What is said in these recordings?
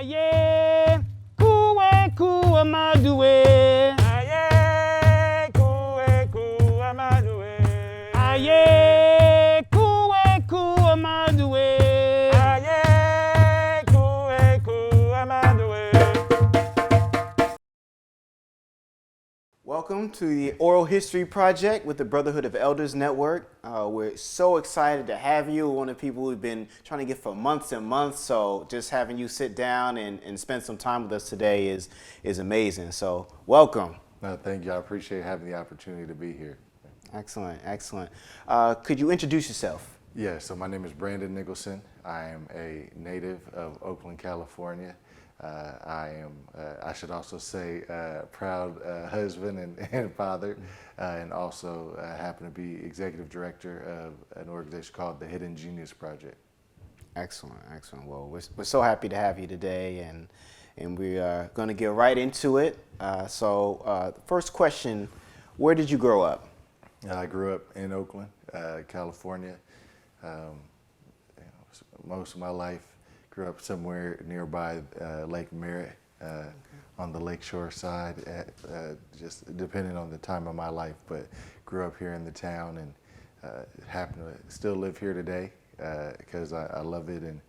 Aye, kuwe kuamadue. Aye, kuwe kuamadue. Aye, kuwe kuamadue. Aye, kuwe kuamadue. Welcome to the Oral History Project with the Brotherhood of Elders Network. We're so excited to have you. One of the people we've been trying to get for months and months. So just having you sit down and spend some time with us today is amazing. So welcome. No, thank you. I appreciate having the opportunity to be here. Excellent, excellent. Could you introduce yourself? Yeah, so my name is Brandon Nicholson. I am a native of Oakland, California. I am, I should also say, proud husband and father, and also happen to be executive director of an organization called the Hidden Genius Project. Excellent, excellent. Well, we're so happy to have you today, and we are going to get right into it. The first question, where did you grow up? I grew up in Oakland, California. Most of my life. Grew up somewhere nearby Lake Merritt, on the lakeshore side, just depending on the time of my life, but grew up here in the town and happen to still live here today because I love it and,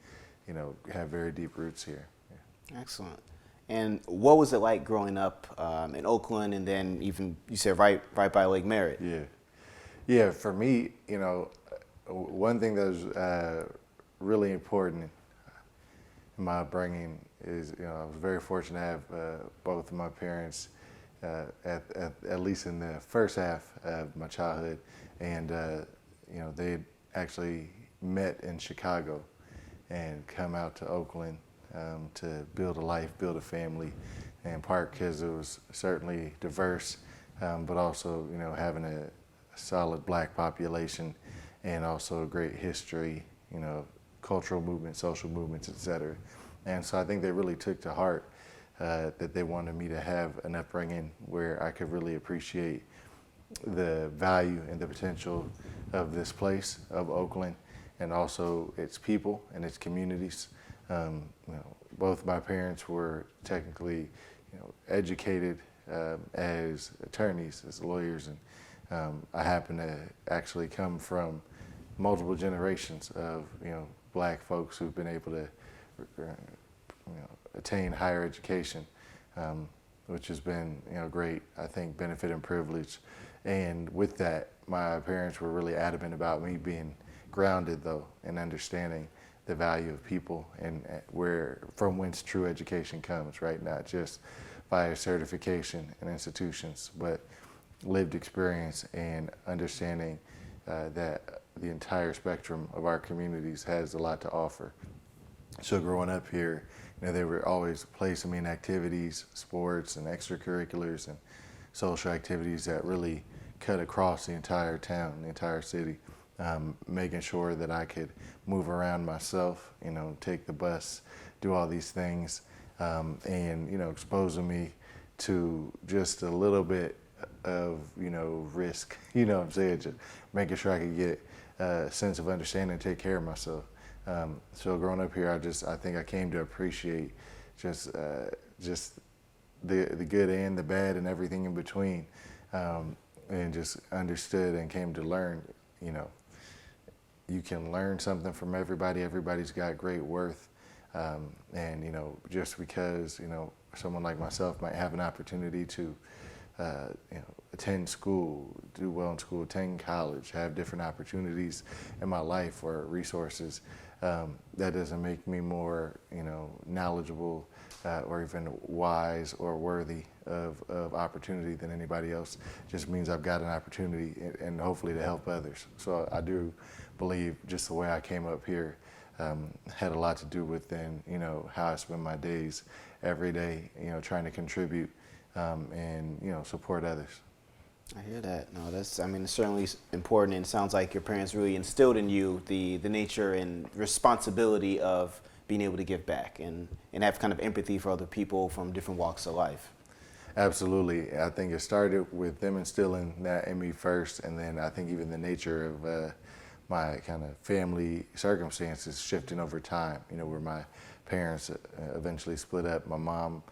you know, have very deep roots here. Yeah. Excellent. And what was it like growing up in Oakland and then even, you said right by Lake Merritt? Yeah, for me, you know, one thing that was really important in my upbringing is, you know, I was very fortunate to have both of my parents at least in the first half of my childhood, and you know, they actually met in Chicago and come out to Oakland to build a life, build a family, in part because it was certainly diverse, but also, you know, having a solid black population and also a great history, you know, cultural movements, social movements, et cetera. And so I think they really took to heart that they wanted me to have an upbringing where I could really appreciate the value and the potential of this place, of Oakland, and also its people and its communities. You know, both my parents were technically, you know, educated as attorneys, as lawyers, and I happen to actually come from multiple generations of, you know, black folks who've been able to, you know, attain higher education, which has been, you know, great, I think, benefit and privilege. And with that, my parents were really adamant about me being grounded, though, and understanding the value of people and from whence true education comes, right? Not just via certification and institutions, but lived experience and understanding that the entire spectrum of our communities has a lot to offer. So growing up here, you know, they were always placing me in activities, sports and extracurriculars and social activities that really cut across the entire town, the entire city, making sure that I could move around myself, you know, take the bus, do all these things, and, you know, exposing me to just a little bit of, you know, risk, you know what I'm saying, just making sure I could get a sense of understanding and take care of myself. So growing up here, I think I came to appreciate just the good and the bad and everything in between, and just understood and came to learn, you know, you can learn something from everybody. Everybody's got great worth, and, you know, just because, you know, someone like myself might have an opportunity to you know, attend school, do well in school, attend college, have different opportunities in my life or resources, that doesn't make me more, you know, knowledgeable or even wise or worthy of opportunity than anybody else. Just means I've got an opportunity and hopefully to help others. So I do believe just the way I came up here had a lot to do with then, you know, how I spend my days every day, you know, trying to contribute and, you know, support others. I hear that. No, that's, I mean, it's certainly important, and it sounds like your parents really instilled in you the nature and responsibility of being able to give back and have kind of empathy for other people from different walks of life. Absolutely. I think it started with them instilling that in me first, and then I think even the nature of my kind of family circumstances shifting over time, you know, where my parents eventually split up. My mom,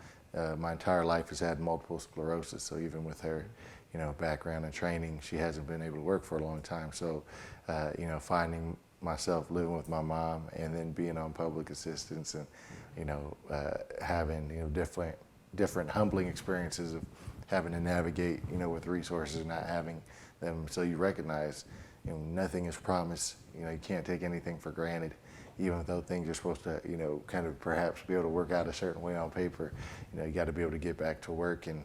my entire life has had multiple sclerosis, so even with her, background and training, she hasn't been able to work for a long time. So, finding myself living with my mom and then being on public assistance and, having, different humbling experiences of having to navigate, with resources and not having them. So you recognize, nothing is promised. You can't take anything for granted, even though things are supposed to, kind of perhaps be able to work out a certain way on paper. You got to be able to get back to work and,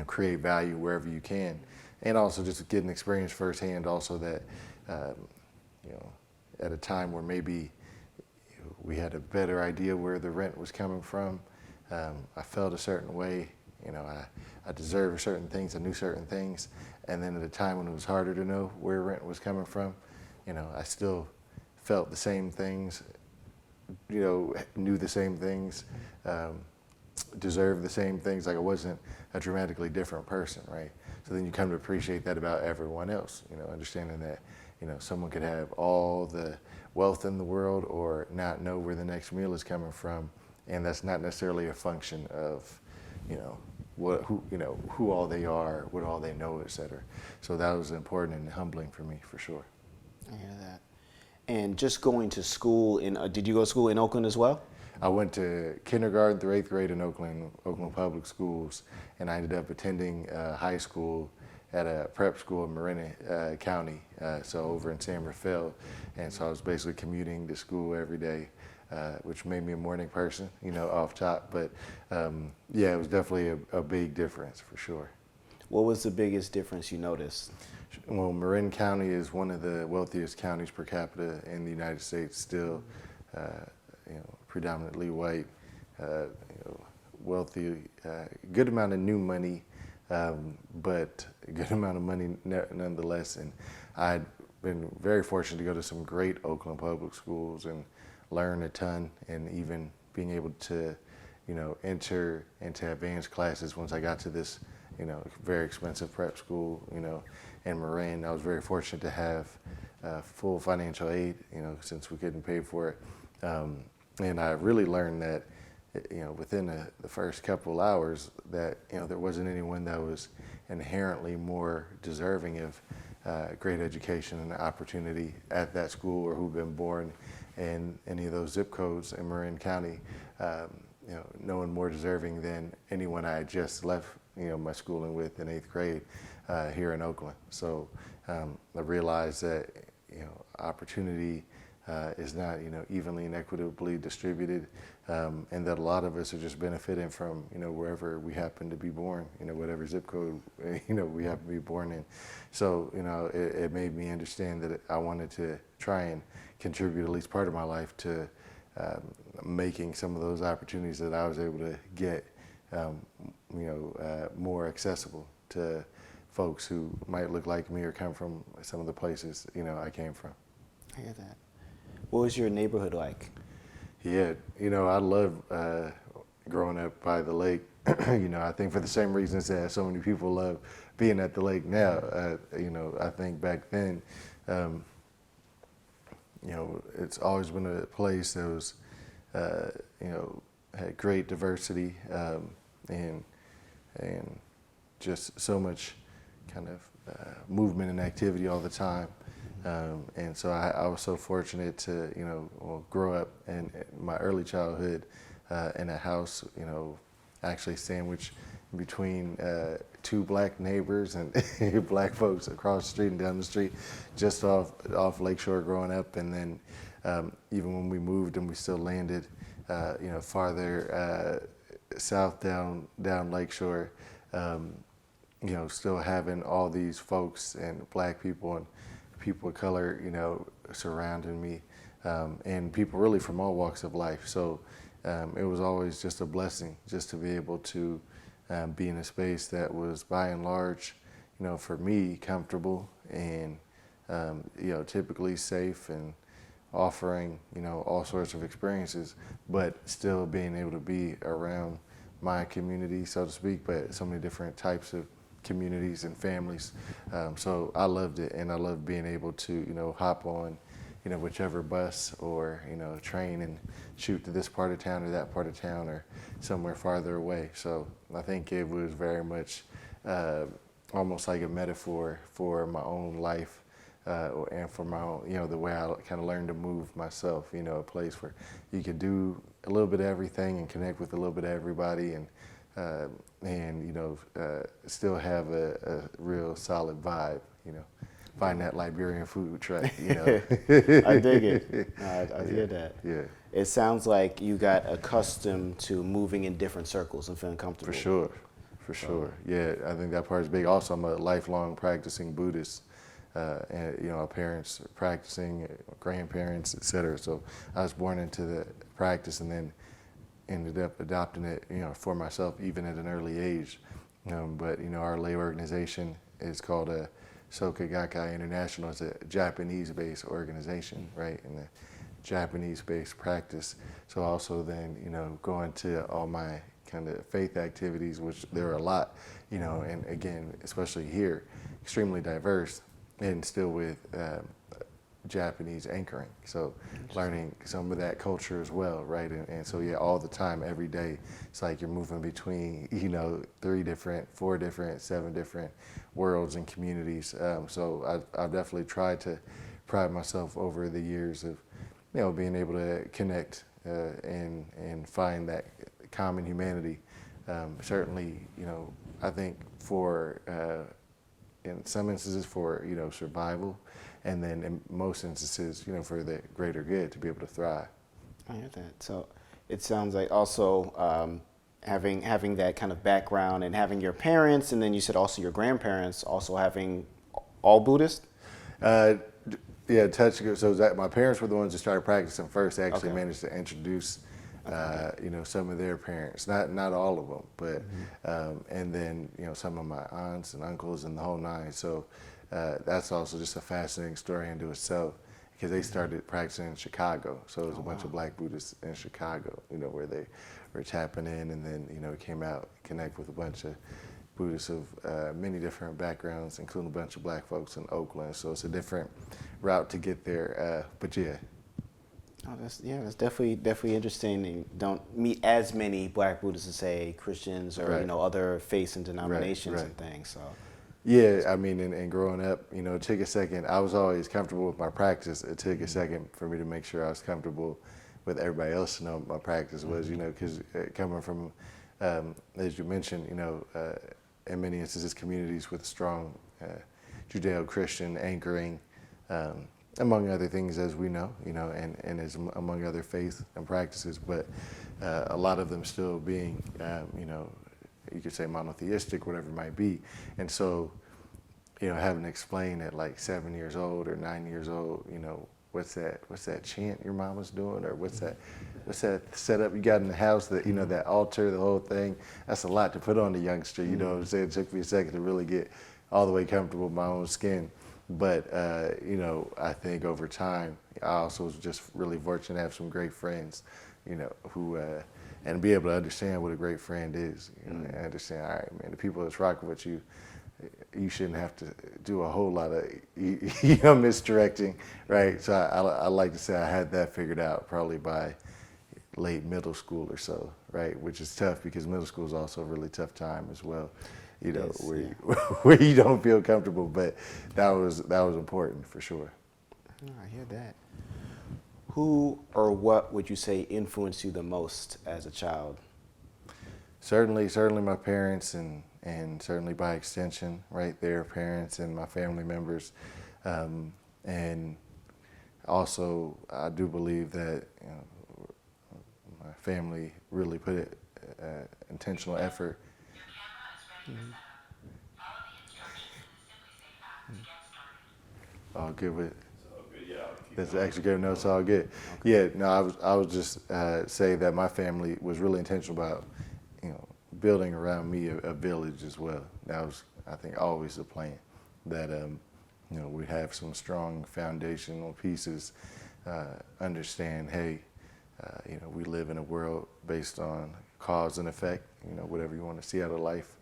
create value wherever you can. And also just get an experience firsthand also that, at a time where maybe we had a better idea where the rent was coming from, I felt a certain way. I deserved certain things, I knew certain things. And then at a time when it was harder to know where rent was coming from, I still felt the same things, knew the same things, deserved the same things. Like I wasn't a dramatically different person, right? So then you come to appreciate that about everyone else, understanding that, someone could have all the wealth in the world or not know where the next meal is coming from. And that's not necessarily a function of, who all they are, what all they know, et cetera. So that was important and humbling for me, for sure. I hear that. And just going to school did you go to school in Oakland as well? I went to kindergarten through 8th grade in Oakland Public Schools, and I ended up attending high school at a prep school in Marin County, so over in San Rafael. And so I was basically commuting to school every day, which made me a morning person, off top. But yeah, it was definitely a big difference for sure. What was the biggest difference you noticed? Well, Marin County is one of the wealthiest counties per capita in the United States still. Predominantly white, wealthy, good amount of new money, but a good amount of money nonetheless. And I'd been very fortunate to go to some great Oakland public schools and learn a ton, and even being able to, enter into advanced classes once I got to this, very expensive prep school, in Marin. I was very fortunate to have full financial aid, since we couldn't pay for it. And I really learned that, within the first couple hours that, there wasn't anyone that was inherently more deserving of great education and opportunity at that school or who've been born in any of those zip codes in Marin County. No one more deserving than anyone I had just left, my schooling with in 8th grade here in Oakland. So I realized that, opportunity is not, evenly and equitably distributed, and that a lot of us are just benefiting from, wherever we happen to be born, whatever zip code, we happen to be born in. So, it made me understand that I wanted to try and contribute at least part of my life to making some of those opportunities that I was able to get, more accessible to folks who might look like me or come from some of the places, I came from. I hear that. What was your neighborhood like? Yeah, I love growing up by the lake. I think for the same reasons that so many people love being at the lake now. I think back then, it's always been a place that was, had great diversity and just so much kind of movement and activity all the time. And so I was so fortunate to, grow up in my early childhood in a house, actually sandwiched between two black neighbors and black folks across the street and down the street, just off Lakeshore growing up. And then even when we moved and we still landed, farther south down Lakeshore, still having all these folks and black people and people of color, surrounding me, and people really from all walks of life. So it was always just a blessing just to be able to be in a space that was by and large, for me, comfortable and, typically safe and offering, all sorts of experiences, but still being able to be around my community, so to speak, but so many different types of communities and families. So I loved it, and I loved being able to, hop on, whichever bus or, train and shoot to this part of town or that part of town or somewhere farther away. So I think it was very much almost like a metaphor for my own life and for my own, the way I kind of learned to move myself, a place where you could do a little bit of everything and connect with a little bit of everybody and still have a real solid vibe, Find that Liberian food truck, I dig it. I hear that. Yeah. It sounds like you got accustomed to moving in different circles and feeling comfortable. For sure. Yeah, I think that part is big. Also, I'm a lifelong practicing Buddhist. And our parents are practicing, grandparents, etc. So I was born into the practice and then ended up adopting it, for myself even at an early age. But our lay organization is called Soka Gakkai International. It's a Japanese-based organization, right? And the Japanese-based practice. So also then, going to all my kind of faith activities, which there are a lot, and again, especially here, extremely diverse. And still with Japanese anchoring, so learning some of that culture as well, right? And so yeah, all the time, every day, it's like you're moving between 3 different, 4 different, 7 different worlds and communities. So I've definitely tried to pride myself over the years of being able to connect and find that common humanity. Certainly, I think for in some instances for survival, and then in most instances for the greater good to be able to thrive. I hear that. So it sounds like also having that kind of background and having your parents, and then you said also your grandparents also having all Buddhist. Yeah, so that my parents were the ones that started practicing first. They actually Okay. managed to introduce some of their parents, not all of them, but and then some of my aunts and uncles and the whole nine. So that's also just a fascinating story into itself, because they started practicing in Chicago. So it was a bunch of Black Buddhists in Chicago, where they were tapping in, and then came out, connect with a bunch of Buddhists of many different backgrounds, including a bunch of Black folks in Oakland. So it's a different route to get there, but yeah. Oh, that's definitely interesting. And don't meet as many Black Buddhists as say Christians or Right. Other faiths and denominations Right. and things. So Yeah, I mean, and growing up, it took a second. I was always comfortable with my practice. It took a second for me to make sure I was comfortable with everybody else to know what my practice was, because coming from, as you mentioned, in many instances, communities with strong Judeo-Christian anchoring, among other things, as we know, and as among other faiths and practices, but a lot of them still being, you could say monotheistic, whatever it might be. And so, having to explain at like 7 years old or 9 years old, what's that chant your mama's doing, or what's that setup you got in the house, that that altar, the whole thing. That's a lot to put on the youngster. What I'm saying? It took me a second to really get all the way comfortable with my own skin. But I think over time, I also was just really fortunate to have some great friends, who and be able to understand what a great friend is. And understand, all right, man, the people that's rocking with you, you shouldn't have to do a whole lot of misdirecting, right? So I like to say I had that figured out probably by late middle school or so, right? Which is tough, because middle school is also a really tough time as well. Yes, Where you don't feel comfortable, but that was important for sure. oh, I hear that. Who or what would you say influenced you the most as a child? Certainly my parents, and certainly by extension, right, their parents and my family members, and also I do believe that my family really put intentional effort. All good with. That's actually good. No, it's all good. Yeah, no, I was just say that my family was really intentional about, building around me a village as well. That was, I think, always the plan. That we have some strong foundational pieces. Understand, hey, we live in a world based on cause and effect. Whatever you want to see out of life,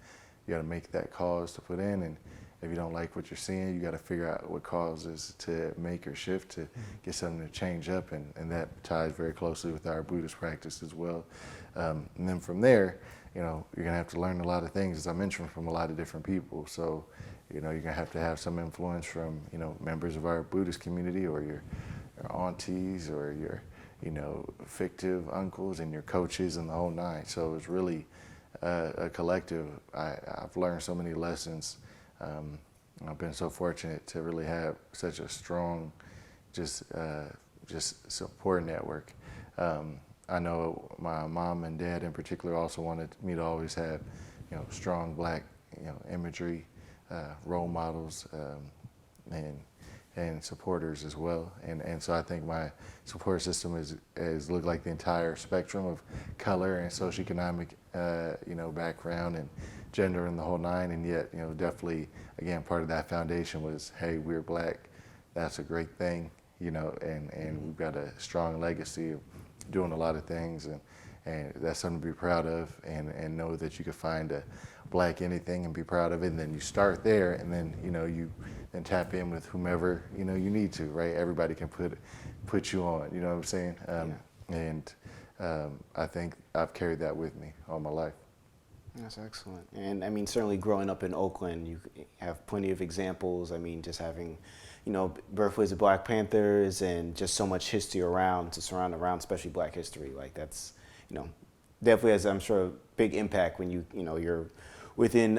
you got to make that cause to put in, if you don't like what you're seeing, you got to figure out what causes to make or shift to get something to change up, and that ties very closely with our Buddhist practice as well. And then from there, you're gonna have to learn a lot of things, as I mentioned, from a lot of different people. So, you're gonna have to have some influence from, members of our Buddhist community, or your aunties, or your, fictive uncles and your coaches and the whole nine. So it's really a collective. I've learned so many lessons. I've been so fortunate to really have such a strong, just support network. I know my mom and dad in particular also wanted me to always have, strong Black, imagery, role models, and supporters as well. And so I think my support system is looked like the entire spectrum of color and socioeconomic, background and gender and the whole nine. And yet, definitely, again, part of that foundation was, hey, we're Black. That's a great thing, and we've got a strong legacy of doing a lot of things, and that's something to be proud of, and know that you can find a Black anything and be proud of it. And then you start there, and then you then tap in with whomever you need to, right? Everybody can put you on, you know what I'm saying? And I think I've carried that with me all my life. That's excellent. And I mean, certainly growing up in Oakland, you have plenty of examples. I mean, just having, birthplace of Black Panthers and just so much history around, especially Black history. Like that's, definitely has, I'm sure, a big impact when you're within,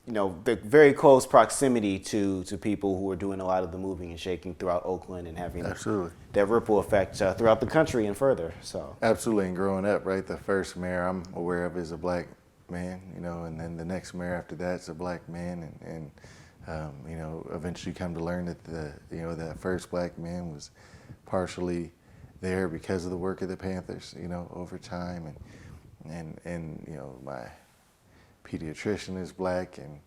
the very close proximity to people who are doing a lot of the moving and shaking throughout Oakland and having Absolutely. that ripple effect throughout the country and further. So Absolutely. And growing up, right, the first mayor I'm aware of is a Black man, and then the next mayor after that's a Black man, and eventually come to learn that that first Black man was partially there because of the work of the Panthers, over time, and my pediatrician is Black, and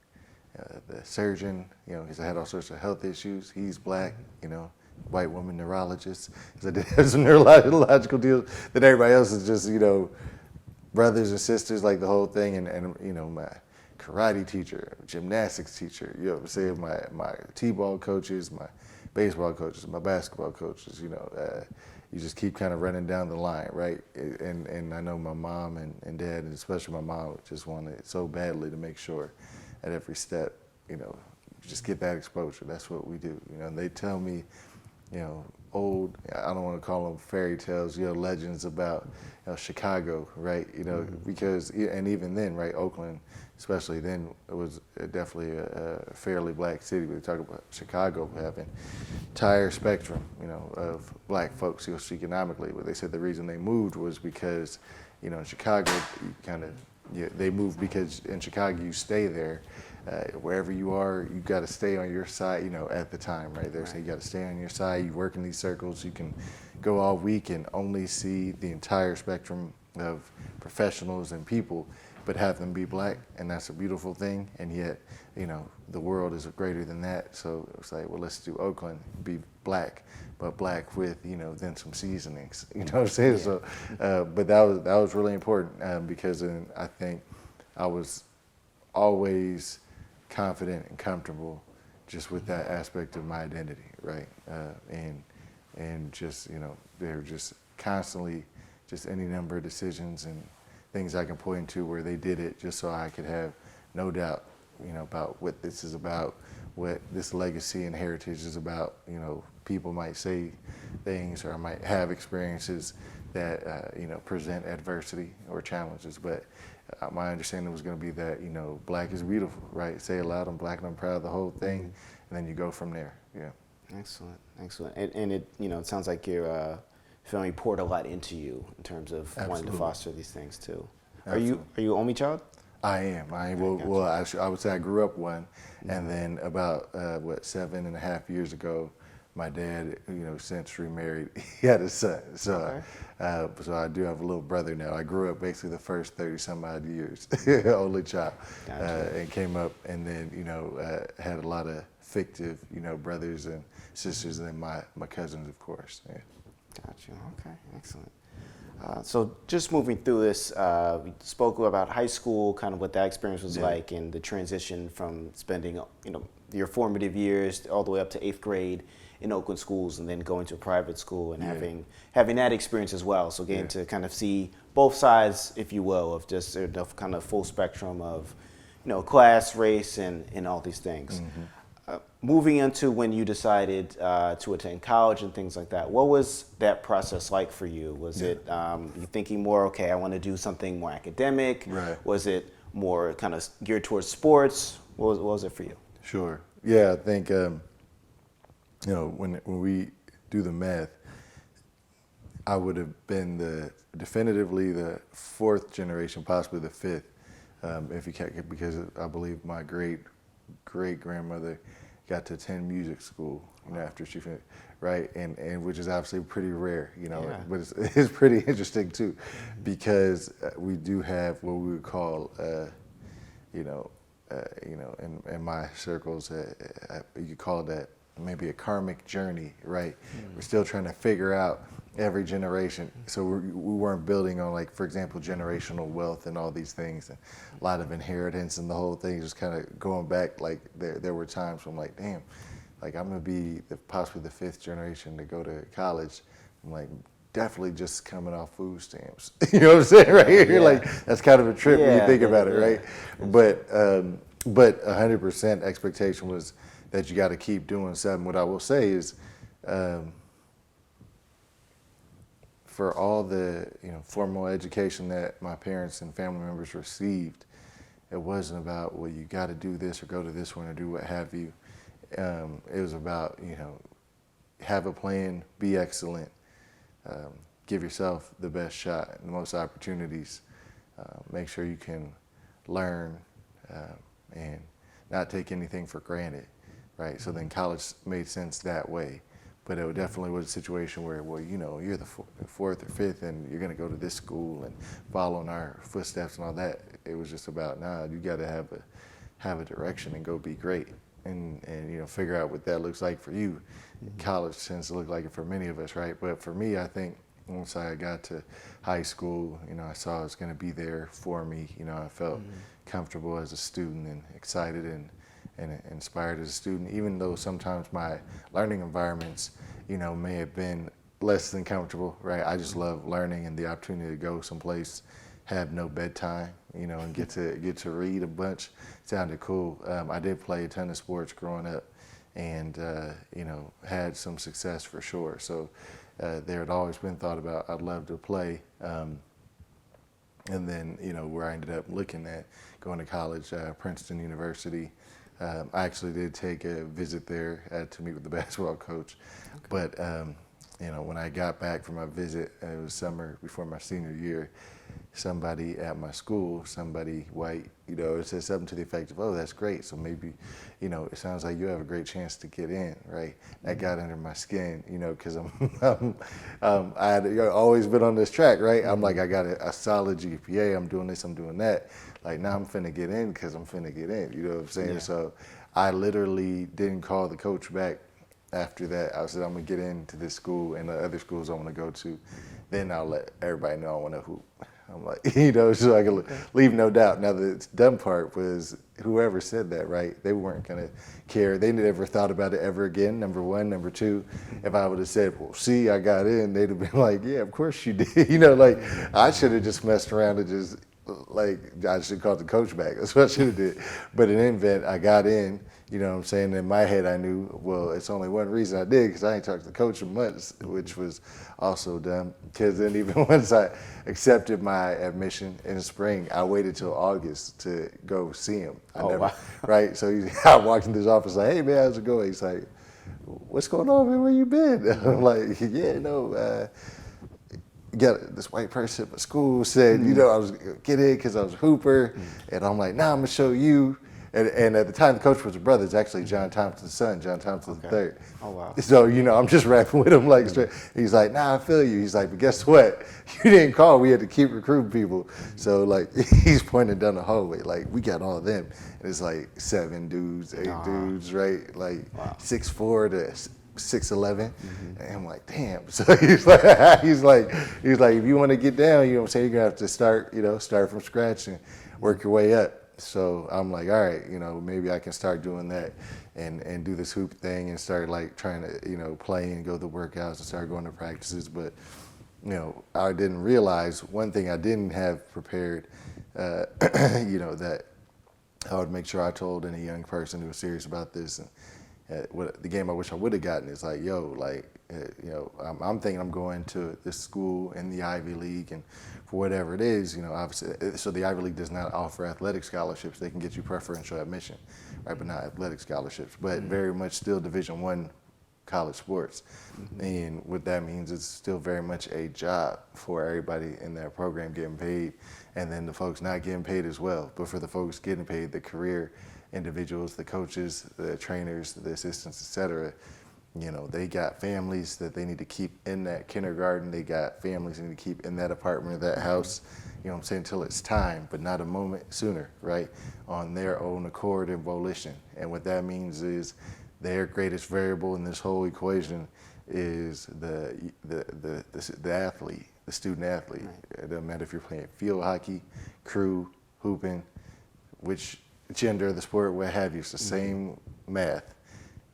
the surgeon, because I had all sorts of health issues, he's Black, white woman neurologist, so I did have some neurological deals. Then everybody else is just, brothers and sisters, like the whole thing, and my karate teacher, gymnastics teacher, what I'm saying, my t-ball coaches, my baseball coaches, my basketball coaches, you just keep kind of running down the line, right? And I know my mom and dad, and especially my mom, just wanted so badly to make sure at every step, just get that exposure. That's what we do. And they tell me, old, I don't want to call them fairy tales, legends about Chicago, right? Because, and even then, right, Oakland, especially then, it was definitely a fairly Black city. We talk about Chicago having entire spectrum, of Black folks economically. But they said the reason they moved was because, in Chicago, they moved because in Chicago you stay there. Wherever you are, you got to stay on your side, at the time, right? They're saying you got to stay on your side. You work in these circles. You can go all week and only see the entire spectrum of professionals and people, but have them be Black, and that's a beautiful thing. And yet, the world is greater than that. So it's like, well, let's do Oakland, be Black, but Black with, then some seasonings. You know what I'm saying? Yeah. So, but that was really important because I think I was always confident and comfortable just with that aspect of my identity, right? And just, they're just constantly just any number of decisions and things I can point to where they did it just so I could have no doubt, about what this is about, what this legacy and heritage is about. People might say things, or I might have experiences that, present adversity or challenges, but my understanding was going to be that, Black is beautiful, right? Say it loud, I'm Black and I'm proud of the whole thing, and then you go from there, yeah. Excellent. And it, it sounds like your family poured a lot into you in terms of Absolutely. wanting to foster these things too. Absolutely. Are you an only child? I am. I would say I grew up one, and then about 7.5 years ago, my dad, since remarried, he had a son. So, so I do have a little brother now. I grew up basically the first 30 some odd years, only child, and came up, and then had a lot of fictive, brothers and sisters, and then my cousins, of course. Yeah. Gotcha. Okay, excellent. So just moving through this, we spoke about high school, kind of what that experience was like, and the transition from spending, your formative years all the way up to 8th grade in Oakland schools, and then going to a private school and having that experience as well. So getting to kind of see both sides, if you will, of just the kind of full spectrum of, class, race, and all these things. Moving into when you decided to attend college and things like that, what was that process like for you? Was it you thinking more, okay, I want to do something more academic? Right. Was it more kind of geared towards sports? What was it for you? Sure. Yeah, I think when we do the math, I would have been definitively the 4th generation, possibly the 5th, if you can't, because I believe my great grandmother got to attend music school, after she finished, right? And which is obviously pretty rare, but it's pretty interesting too, because we do have what we would call, in my circles, you could call that maybe a karmic journey, right? We're still trying to figure out every generation. So we weren't building on, like, for example, generational wealth and all these things, and a lot of inheritance and the whole thing, just kind of going back. Like there were times when I'm like, damn, like I'm gonna be possibly the 5th generation to go to college. I'm like, definitely just coming off food stamps. You know what I'm saying, right here? Like that's kind of a trip when you think about it, right? But 100% expectation was that you got to keep doing something. What I will say is, for all the formal education that my parents and family members received, it wasn't about, well, you got to do this or go to this one or do what have you. It was about have a plan, be excellent, give yourself the best shot and the most opportunities, make sure you can learn and not take anything for granted, right? So then college made sense that way. But it definitely was a situation where, well, you're the 4th or 5th and you're going to go to this school and follow in our footsteps and all that. It was just about, you got to have a direction and go be great and figure out what that looks like for you. College tends to look like it for many of us, right? But for me, I think once I got to high school, I saw it was going to be there for me. I felt comfortable as a student and excited and inspired as a student, even though sometimes my learning environments, may have been less than comfortable, right? I just love learning and the opportunity to go someplace, have no bedtime, and get to read a bunch. Sounded cool. I did play a ton of sports growing up, and had some success for sure. So there had always been thought about I'd love to play. And then where I ended up looking at going to college, Princeton University. I actually did take a visit there to meet with the basketball coach. Okay. But, when I got back from my visit, it was summer before my senior year, somebody at my school, somebody white, it said something to the effect of, oh, that's great. So maybe, it sounds like you have a great chance to get in, right? That got under my skin, because I had always been on this track, right? I'm like, I got a solid GPA. I'm doing this, I'm doing that. Like, now I'm finna get in because I'm finna get in. You know what I'm saying? Yeah. So I literally didn't call the coach back after that. I said, I'm going to get into this school and the other schools I want to go to. Then I'll let everybody know I want to hoop. I'm like, so I can leave no doubt. Now, the dumb part was whoever said that, right? They weren't going to care. They never thought about it ever again, number one. Number two, if I would have said, well, see, I got in, they'd have been like, yeah, of course you did. I should have just messed around and just, I should have called the coach back. That's what I should have did. But in any event, I got in, what I'm saying? In my head, I knew, well, it's only one reason I did, because I ain't talked to the coach in months, which was also dumb. Because then even once I accepted my admission in the spring, I waited till August to go see him. Wow. Right? So I walked into his office like, hey, man, how's it going? He's like, what's going on, man? Where you been? I'm like, got this white person at my school said, I was going to get in because I was a hooper. And I'm like, nah, I'm going to show you. And at the time, the coach was a brother. It's actually John Thompson's son, John Thompson III. Oh, wow. So, I'm just rapping with him like straight. He's like, nah, I feel you. He's like, but guess what? You didn't call. We had to keep recruiting people. So, he's pointing down the hallway. We got all of them. And it's 7 dudes, 8 dudes, right? 6'4" to 6'11", and I'm like, damn. So he's like, if you want to get down, you know what I'm saying, you're gonna have to start from scratch and work your way up. So I'm like, all right, maybe I can start doing that and do this hoop thing and start like trying to, play and go to workouts and start going to practices. But, I didn't realize one thing I didn't have prepared, that I would make sure I told any young person who was serious about this. And the game I wish I would have gotten is like, I'm thinking I'm going to this school in the Ivy League, and for whatever it is, obviously, so the Ivy League does not offer athletic scholarships. They can get you preferential admission, right, but not athletic scholarships, but very much still Division I college sports. And what that means is still very much a job for everybody in that program getting paid, and then the folks not getting paid as well. But for the folks getting paid, the career individuals, the coaches, the trainers, the assistants, et cetera, they got families that they need to keep in that kindergarten. They got families they need to keep in that apartment or that house, until it's time, but not a moment sooner, right? On their own accord and volition. And what that means is their greatest variable in this whole equation is the athlete, the student athlete. Right. It doesn't matter if you're playing field hockey, crew, hooping, which gender of the sport, what have you. It's the same math.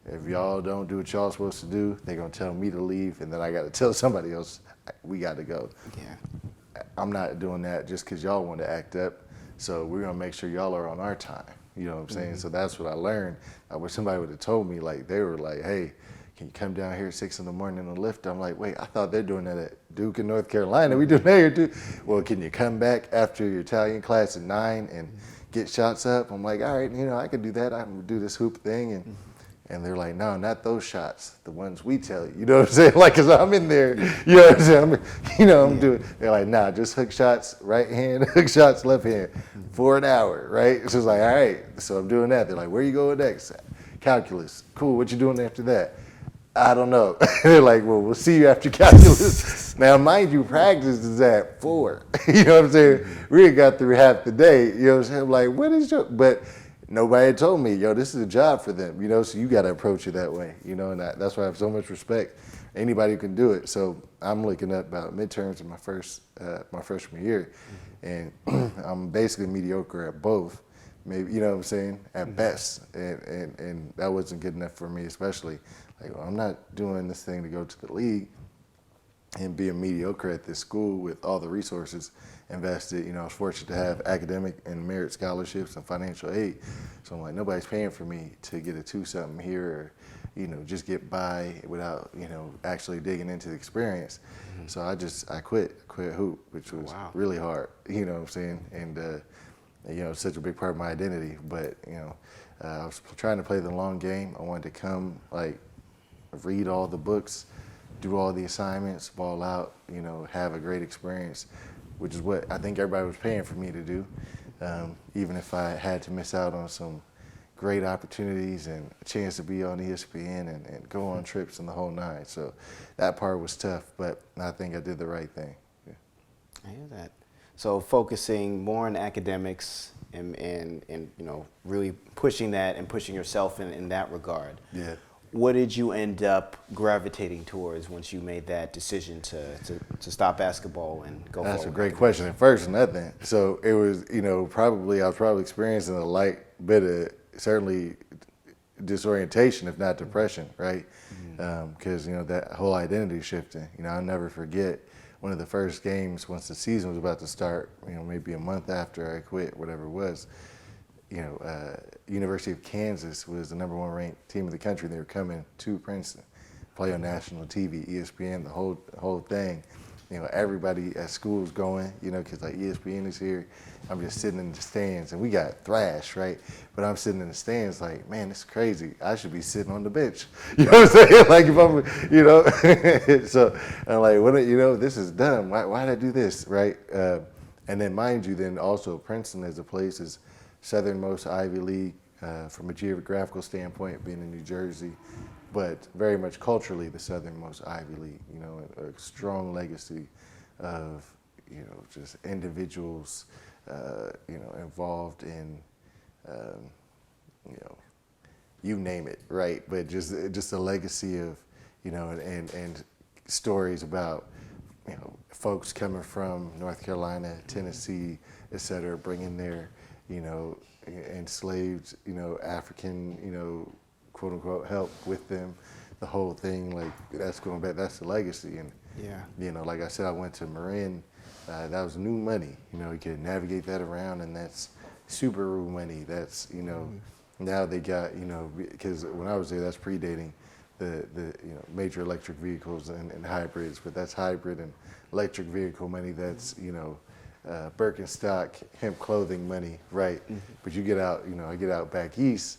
If y'all don't do what y'all supposed to do, they're gonna tell me to leave, and then I gotta tell somebody else we got to go. Yeah. I'm not doing that just because y'all want to act up. So we're gonna make sure y'all are on our time. You know what I'm saying? So that's what I learned. I wish somebody would have told me, like, they were like, hey, can you come down here at 6 a.m. in the lift? I'm like, wait, I thought they're doing that at Duke in North Carolina. We doing that here too. Well, can you come back after your Italian class at 9 and get shots up? I'm like, all right, I could do that. I can do this hoop thing. And they're like, no, not those shots, the ones we tell you. You know what I'm saying? Like, cause I'm in there, you know what I'm saying? I'm doing, they're like, nah, just hook shots, right hand, hook shots, left hand, for an hour, right? So it's like, all right, so I'm doing that. They're like, where you going next? Calculus. Cool, what you doing after that? I don't know. They're like, well, we'll see you after calculus. Now, mind you, practice is at 4. You know what I'm saying? We got through half the day. You know what I'm saying? I'm like, what is your, but nobody had told me, this is a job for them, so you got to approach it that way, and that's why I have so much respect. Anybody who can do it. So I'm looking at about midterms in my freshman year, and I'm basically mediocre at both, maybe, you know what I'm saying, at best, and that wasn't good enough for me, especially. Like, well, I'm not doing this thing to go to the league and being mediocre at this school with all the resources invested. I was fortunate to have academic and merit scholarships and financial aid. So I'm like, nobody's paying for me to get a 2-something here or, just get by without, actually digging into the experience. So I quit hoop, which was really hard, you know what I'm saying? And, it's such a big part of my identity. But, I was trying to play the long game. I wanted to come, read all the books, do all the assignments, ball out, have a great experience, which is what I think everybody was paying for me to do, even if I had to miss out on some great opportunities and a chance to be on ESPN and go on trips and the whole nine. So that part was tough, but I think I did the right thing. Yeah. I hear that. So focusing more on academics and really pushing that and pushing yourself in that regard. Yeah. What did you end up gravitating towards once you made that decision to stop basketball and go forward? That's a great question. At first, nothing. So it was, I was probably experiencing a light bit of certainly disorientation, if not depression, right? Because, that whole identity shifting. I'll never forget one of the first games once the season was about to start, maybe a month after I quit, whatever it was. University of Kansas was the #1 ranked team in the country. They were coming to Princeton, play on national TV, ESPN, the whole thing. Everybody at school is going, because ESPN is here. I'm just sitting in the stands, and we got thrashed, right? But I'm sitting in the stands like, man, this is crazy. I should be sitting on the bench. You know what I'm saying? Like if I'm, so I'm like, this is dumb. Why did I do this, right? And then mind you, then also Princeton as a place is southernmost Ivy League from a geographical standpoint, being in New Jersey, but very much culturally the southernmost Ivy League, a strong legacy of, just individuals, involved in, you name it, right? But just a legacy of you know, and stories about, you know, folks coming from North Carolina, Tennessee, et cetera, bringing their, you know, enslaved, you know, African, you know, quote unquote help with them, the whole thing, like that's going back, that's the legacy. And, Yeah. you know, like I said, I went to Marin, that was new money, you know, you could navigate that around, and that's Subaru money. That's, you know, now they got, you know, because when I was there, that's predating the you know, major electric vehicles and hybrids, but that's hybrid and electric vehicle money. That's, you know, Birkenstock hemp clothing money, right? But you get out, you know, I get out back east,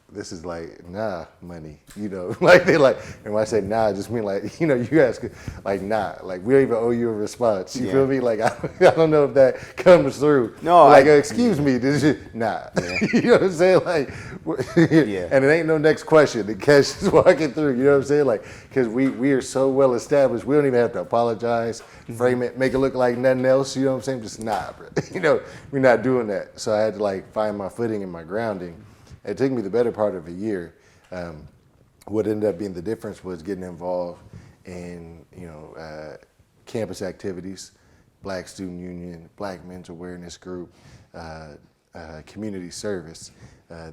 this is like nah money, you know, like they like, and when I say nah, I just mean like, you know, you guys could like nah, like we don't even owe you a response. You feel me? Like I don't know if that comes through. No, like excuse me, this is nah. You know what I'm saying? Like, and it ain't no next question. The cash is walking through. You know what I'm saying? Like, because we are so well established, we don't even have to apologize, frame it, make it look like nothing else. You know what I'm saying? Just nah, bro. You know, we're not doing that. So I had to like find my footing and my grounding. It took me the better part of a year. What ended up being the difference was getting involved in, you know, campus activities, Black Student Union, Black Men's Awareness Group, community service.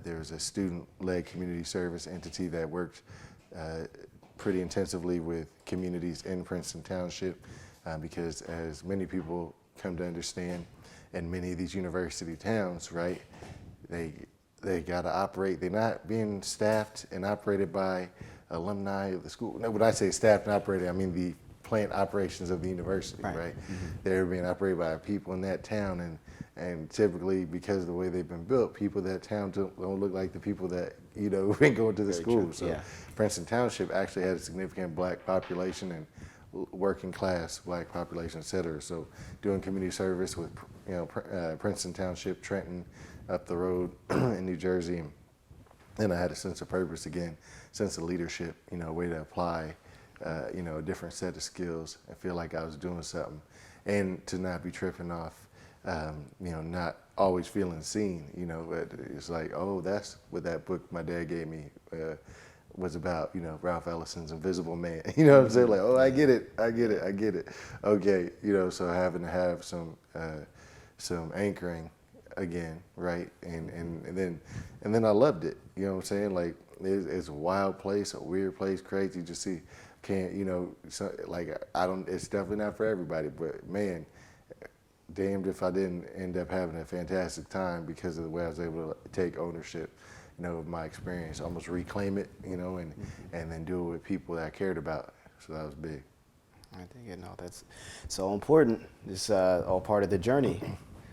There was a student-led community service entity that worked pretty intensively with communities in Princeton Township, because as many people come to understand, in many of these university towns, right, they got to operate. They're not being staffed and operated by alumni of the school. No, when I say staffed and operated, I mean the plant operations of the university, right? They're being operated by people in that town, and typically because of the way they've been built, people in that town don't look like the people that, you know, been going to the school. So Princeton Township actually had a significant Black population and working class Black population, et cetera. So doing community service with, you know, Princeton Township, Trenton, up the road in New Jersey, and I had a sense of purpose again, sense of leadership, you know, a way to apply, you know, a different set of skills and feel like I was doing something, and to not be tripping off, you know, not always feeling seen, you know. But it's like, oh, that's what that book my dad gave me was about, you know, Ralph Ellison's Invisible Man. You know what I'm saying? Like, oh, I get it. Okay, you know, so having to have some anchoring again, right? And then I loved it. You know what I'm saying? Like, it's a wild place, a weird place, crazy. You just see, can't, you know, so, like, it's definitely not for everybody, but man, damned if I didn't end up having a fantastic time because of the way I was able to take ownership, you know, of my experience, almost reclaim it, you know, and then do it with people that I cared about. So that was big. I think, you know, that's so important. It's all part of the journey.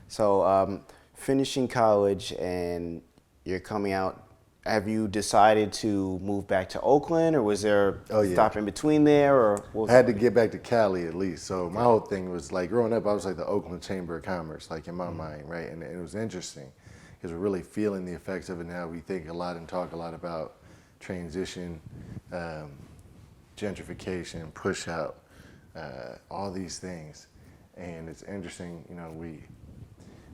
So finishing college and you're coming out, have you decided to move back to Oakland, or was there a stop in between there? Or I had to get back to Cali at least. So my whole thing was like, growing up, I was like the Oakland Chamber of Commerce, like in my mind, right? And it was interesting because we're really feeling the effects of it now. We think a lot and talk a lot about transition, gentrification, push out, all these things. And it's interesting, you know,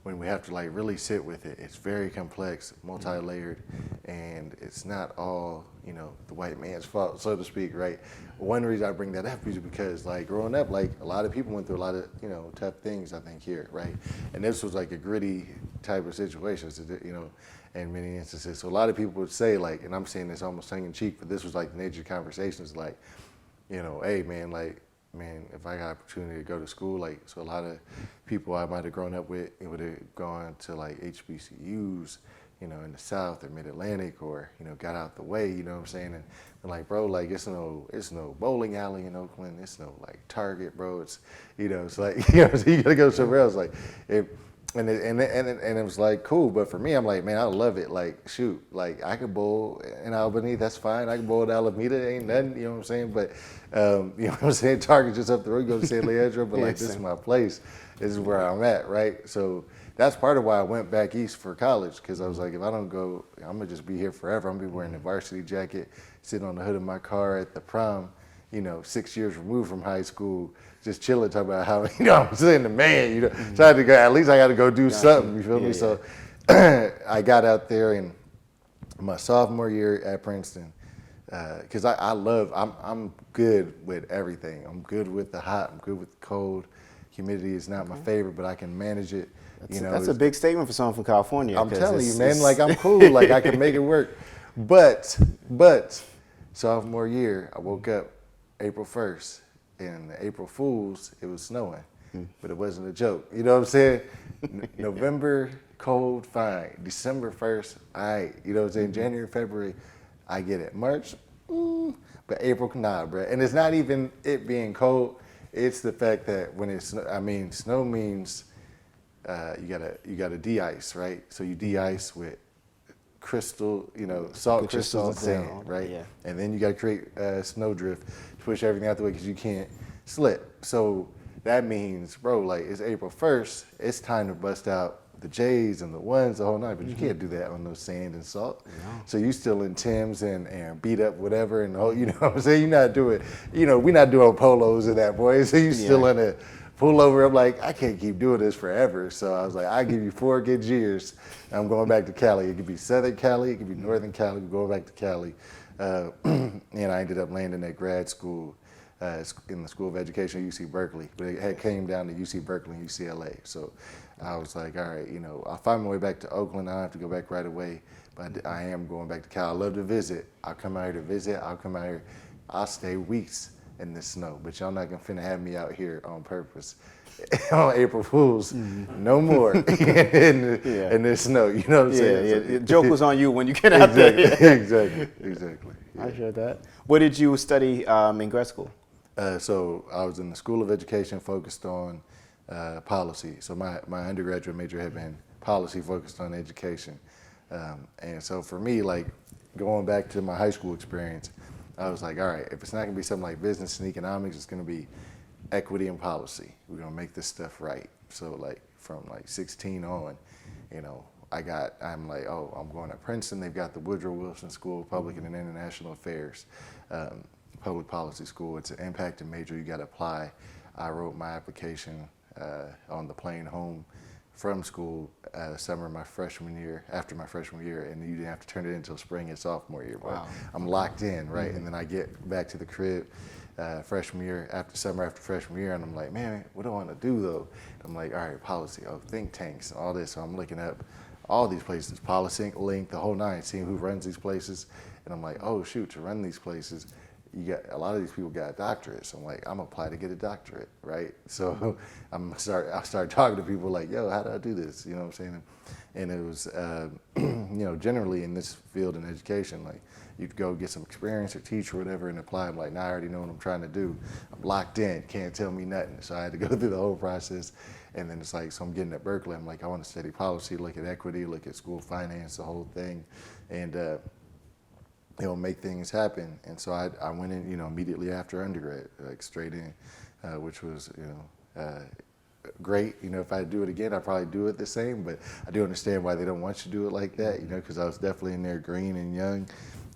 when we have to like really sit with it, it's very complex, multi-layered, and it's not all, you know, the white man's fault, so to speak, right? One reason I bring that up is because like growing up, like a lot of people went through a lot of, you know, tough things, I think, here, right? And this was like a gritty type of situation, you know, in many instances. So a lot of people would say like, and I'm saying this almost tongue in cheek, but this was like the nature of conversations, like, you know, hey man, like, man, if I got opportunity to go to school, like, so a lot of people I might have grown up with would have gone to like HBCUs, you know, in the South or Mid-Atlantic, or, you know, got out the way, you know what I'm saying? And I'm like, bro, like, it's no bowling alley in Oakland, it's no like Target, bro. It's, you know, it's like, you know, so you gotta go somewhere else. Like, and it was like cool, but for me, I'm like, man, I love it. Like, shoot, like I could bowl in Albany, that's fine. I can bowl at Alameda, ain't nothing, you know what I'm saying? But you know what I'm saying? Target just up the road, you go to San Leandro, but like this is my place. This is where I'm at, right? So that's part of why I went back east for college, because I was like, if I don't go, I'm gonna just be here forever. I'm gonna be wearing a varsity jacket, sitting on the hood of my car at the prom, you know, 6 years removed from high school, just chilling, talking about how, you know, I'm saying the man, you know, so I had to go, at least I got to go do something, you feel me? So I got out there in my sophomore year at Princeton, because I'm good with everything. I'm good with the hot. I'm good with the cold. Humidity is not my favorite, but I can manage it. That's a big statement for someone from California. I'm telling you, man, like I'm cool, like I can make it work. But sophomore year, I woke up April 1st, and April Fools, it was snowing, but it wasn't a joke. You know what I'm saying? November, cold, fine. December 1st, all right. You know what I'm saying? January, February, I get it. March, but April, nah, bro. And it's not even it being cold. It's the fact that when it's, snow means you gotta de-ice, right? So you de-ice with crystal, salt crystals and sand, right? Yeah. And then you gotta create snow drift to push everything out the way because you can't slip. So that means, bro, like it's April 1st, it's time to bust out the J's and the ones the whole night, but you can't do that on no sand and salt. No. So you still in Tim's and beat up whatever and you know what I'm saying? You're not doing, we're not doing polos and that, boy. So you still in a pullover. I'm like, I can't keep doing this forever. So I was like, I give you 4 good years. I'm going back to Cali. It could be Southern Cali, it could be Northern Cali. We're going back to Cali. And I ended up landing at grad school in the School of Education at UC Berkeley. But it had came down to UC Berkeley and UCLA. So I was like, all right, I'll find my way back to Oakland. I don't have to go back right away, but I am going back to Cal. I love to visit. I'll come out here to visit. I'll stay weeks in the snow, but y'all not finna have me out here on purpose on April Fools. No more in the snow. You know what I'm saying? Yeah, the joke was on you when you get out there. Exactly. Yeah. I heard that. What did you study in grad school? So I was in the School of Education focused on policy. So my undergraduate major had been policy focused on education. And so for me, like going back to my high school experience, I was like, all right, if it's not gonna be something like business and economics, it's gonna be equity and policy. We're gonna make this stuff right. So like from like 16 on, I'm like, oh, I'm going to Princeton. They've got the Woodrow Wilson School of Public and International Affairs, public policy school. It's an impacted major. You got to apply. I wrote my application on the plane home from school summer my freshman year, after my freshman year, and you didn't have to turn it in until spring and sophomore year. But wow. I'm locked in, right? And then I get back to the crib freshman year, after freshman year, and I'm like, man, what do I want to do though? I'm like, all right, policy, think tanks, all this. So I'm looking up all these places, Policy Link, the whole nine, seeing who runs these places, and I'm like, oh shoot, to run these places, you got a lot of these people got doctorates. I'm like, I'm apply to get a doctorate, right? So I start talking to people like, yo, how do I do this? You know what I'm saying? And it was, generally in this field in education, like you'd go get some experience or teach or whatever and apply. I'm like, nah, I already know what I'm trying to do. I'm locked in, can't tell me nothing. So I had to go through the whole process. And then it's like, so I'm getting at Berkeley. I'm like, I want to study policy, look at equity, look at school finance, the whole thing. And, make things happen. And so I went in, immediately after undergrad, like straight in, which was, great. If I do it again, I'd probably do it the same, but I do understand why they don't want you to do it like that, because I was definitely in there green and young,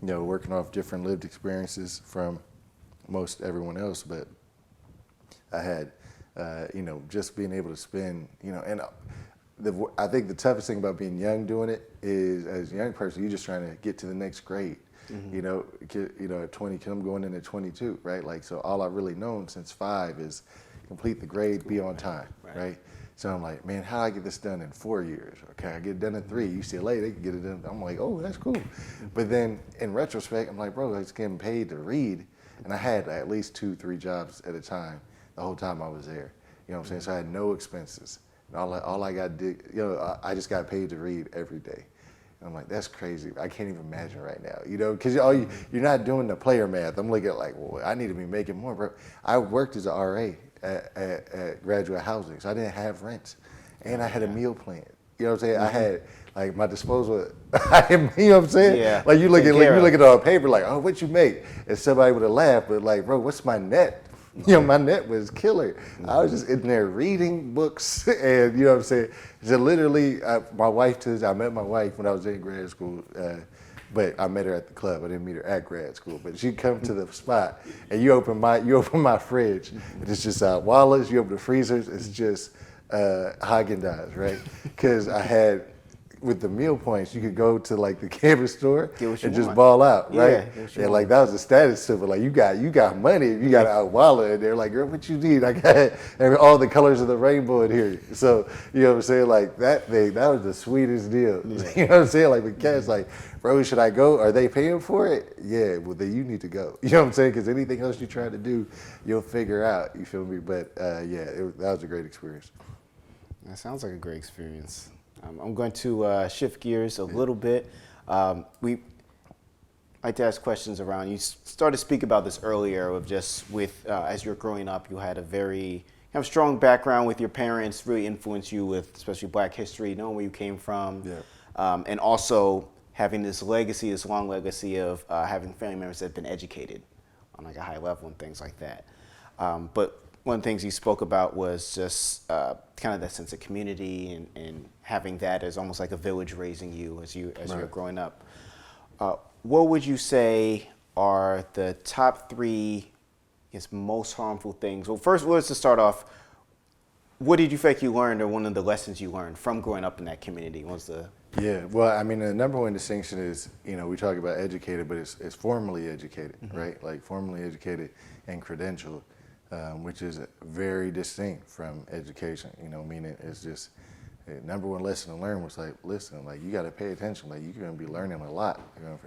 working off different lived experiences from most everyone else. But I had, just being able to spend, and I think the toughest thing about being young doing it is, as a young person, you're just trying to get to the next grade. At 20, cause I'm going in at 22, right? Like, so all I've really known since 5 is complete the grade, be on time, right? So I'm like, man, how do I get this done in 4 years? Okay, I get it done in 3. UCLA, they can get it done. I'm like, oh, that's cool. But then in retrospect, I'm like, bro, I was getting paid to read. And I had at least 2-3 jobs at a time the whole time I was there. You know what I'm saying? So I had no expenses. And all I got to do, I just got paid to read every day. And I'm like, that's crazy. I can't even imagine right now, because you're not doing the player math. I'm looking at like, well, I need to be making more, bro. I worked as an RA at graduate housing, so I didn't have rent, and I had a meal plan. You know what I'm saying? I had like my disposal. You know what I'm saying? Yeah. Like you look at it on paper, like, oh, what you make? And somebody would have laughed, but like, bro, what's my net? My net was killer. I was just in there reading books, and you know what I'm saying. So literally, my wife I met my wife when I was in grad school, but I met her at the club. I didn't meet her at grad school. But she'd come to the spot, and you open my fridge, and it's just Wallace. You open the freezers, it's just Haagen-Dazs, right? Because I had with the meal points, you could go to like the campus store Get what you and just want. ball out, Yeah, right? get what you And want. like that was the status symbol. Like you got money, you got a wallet, and they're like, girl, what you need? I got all the colors of the rainbow in here. So you know what I'm saying? Like that was the sweetest deal. You know what I'm saying? Like the cats, like, bro, should I go? Are they paying for it? Yeah, well then you need to go. You know what I'm saying? Because anything else you try to do, you'll figure out. You feel me? But that was a great experience. That sounds like a great experience. I'm going to shift gears a little bit. We like to ask questions around. You started to speak about this earlier of just with as you're growing up, you had a very kind of strong background with your parents, really influenced you with especially Black history, knowing where you came from, and also having this legacy, this long legacy of having family members that have been educated on like a high level and things like that. But one of the things you spoke about was just kind of that sense of community and having that as almost like a village raising you as you're growing up. What would you say are the top three, most harmful things? Well, first, let's just start off. What did you feel like you learned, or one of the lessons you learned from growing up in that community? Yeah, well, I mean, the number one distinction is, we talk about educated, but it's formally educated, right? Like formally educated and credentialed, which is very distinct from education. Meaning it's just number one lesson to learn was like, listen, like you got to pay attention. Like you're going to be learning a lot.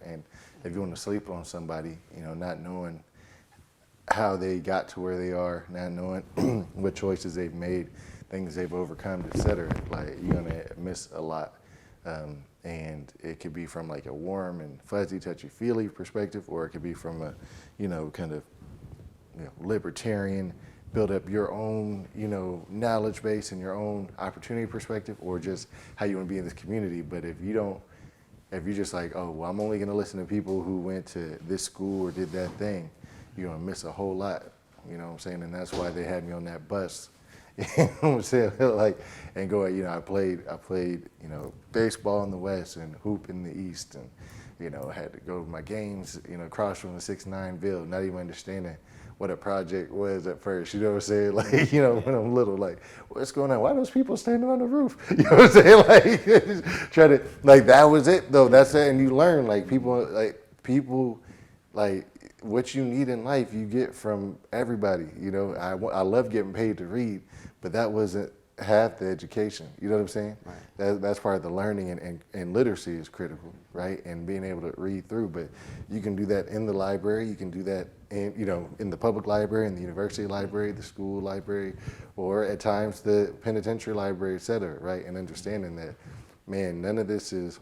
And if you want to sleep on somebody, not knowing how they got to where they are, not knowing what choices they've made, things they've overcome, et cetera, like you're going to miss a lot. And it could be from like a warm and fuzzy, touchy-feely perspective, or it could be from a, kind of, libertarian, build up your own, knowledge base and your own opportunity perspective, or just how you want to be in this community. But if you're just like, oh, well, I'm only going to listen to people who went to this school or did that thing, you're going to miss a whole lot. You know what I'm saying? And that's why they had me on that bus. You know what I'm saying? Like, and go, I played, baseball in the West and hoop in the East, and, had to go to my games, across from the 6-9 Ville, not even understanding what a project was at first. You know what I'm saying? Like, when I'm little, like, what's going on? Why are those people standing on the roof? You know what I'm saying? Like, try to, like, that was it though. That's it. And you learn, like, people, what you need in life, you get from everybody. I love getting paid to read, but that wasn't half the education. You know what I'm saying? Right. That's part of the learning, and literacy is critical, right? And being able to read through. But you can do that in the library. You can do that in the public library, in the university library, the school library, or at times the penitentiary library, et cetera, right? And understanding that, man, none of this is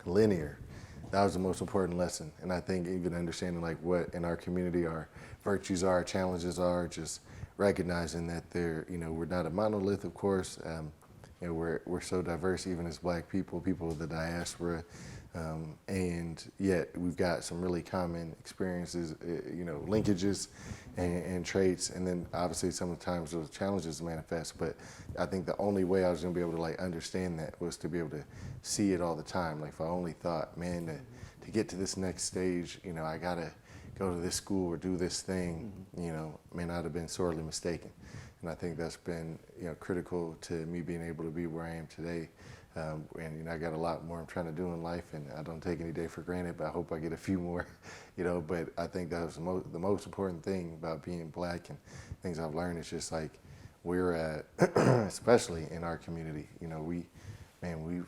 linear. That was the most important lesson. And I think even understanding like what in our community our virtues are, challenges are, just recognizing that we're not a monolith, of course. We're so diverse, even as Black people of the diaspora, and yet we've got some really common experiences, linkages and traits, and then obviously sometimes those challenges manifest. But I think the only way I was going to be able to like understand that was to be able to see it all the time. Like if I only thought, man, to get to this next stage, I gotta go to this school or do this thing, may not have been sorely mistaken. And I think that's been, critical to me being able to be where I am today. And I got a lot more I'm trying to do in life, and I don't take any day for granted, but I hope I get a few more, but I think that was the most important thing about being Black, and things I've learned is just like we're at, especially in our community,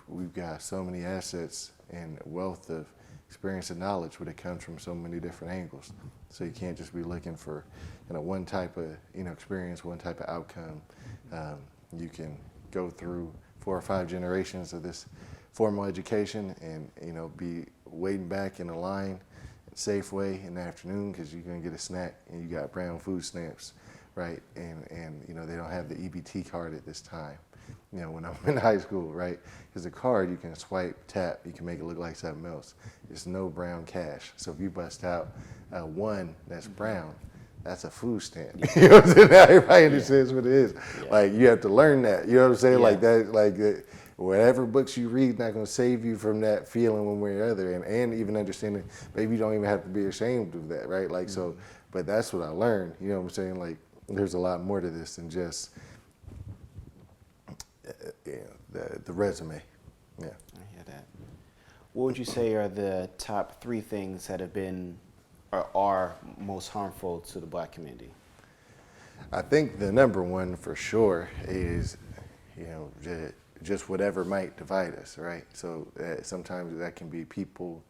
we've got so many assets and wealth of experience and knowledge, but it comes from so many different angles. So you can't just be looking for, one type of, experience, one type of outcome. You can go through 4 or 5 generations of this formal education and, be waiting back in a line at Safeway in the afternoon because you're going to get a snack and you got brown food stamps, right? And they don't have the EBT card at this time. When I'm in high school, right? Because the card, you can swipe, tap, you can make it look like something else. There's no brown cash. So if you bust out one that's brown, that's a food stamp. You know what I'm saying? Everybody understands what it is. Yeah. Like, you have to learn that. You know what I'm saying? Yeah. Like that, whatever books you read not going to save you from that feeling one way or other. And even understanding, maybe you don't even have to be ashamed of that, right? Like, so, but that's what I learned. You know what I'm saying? Like, there's a lot more to this than just the resume. Yeah. I hear that. What would you say are the top 3 things that have been or are most harmful to the Black community? I think the number one for sure is, just whatever might divide us, right? So sometimes that can be people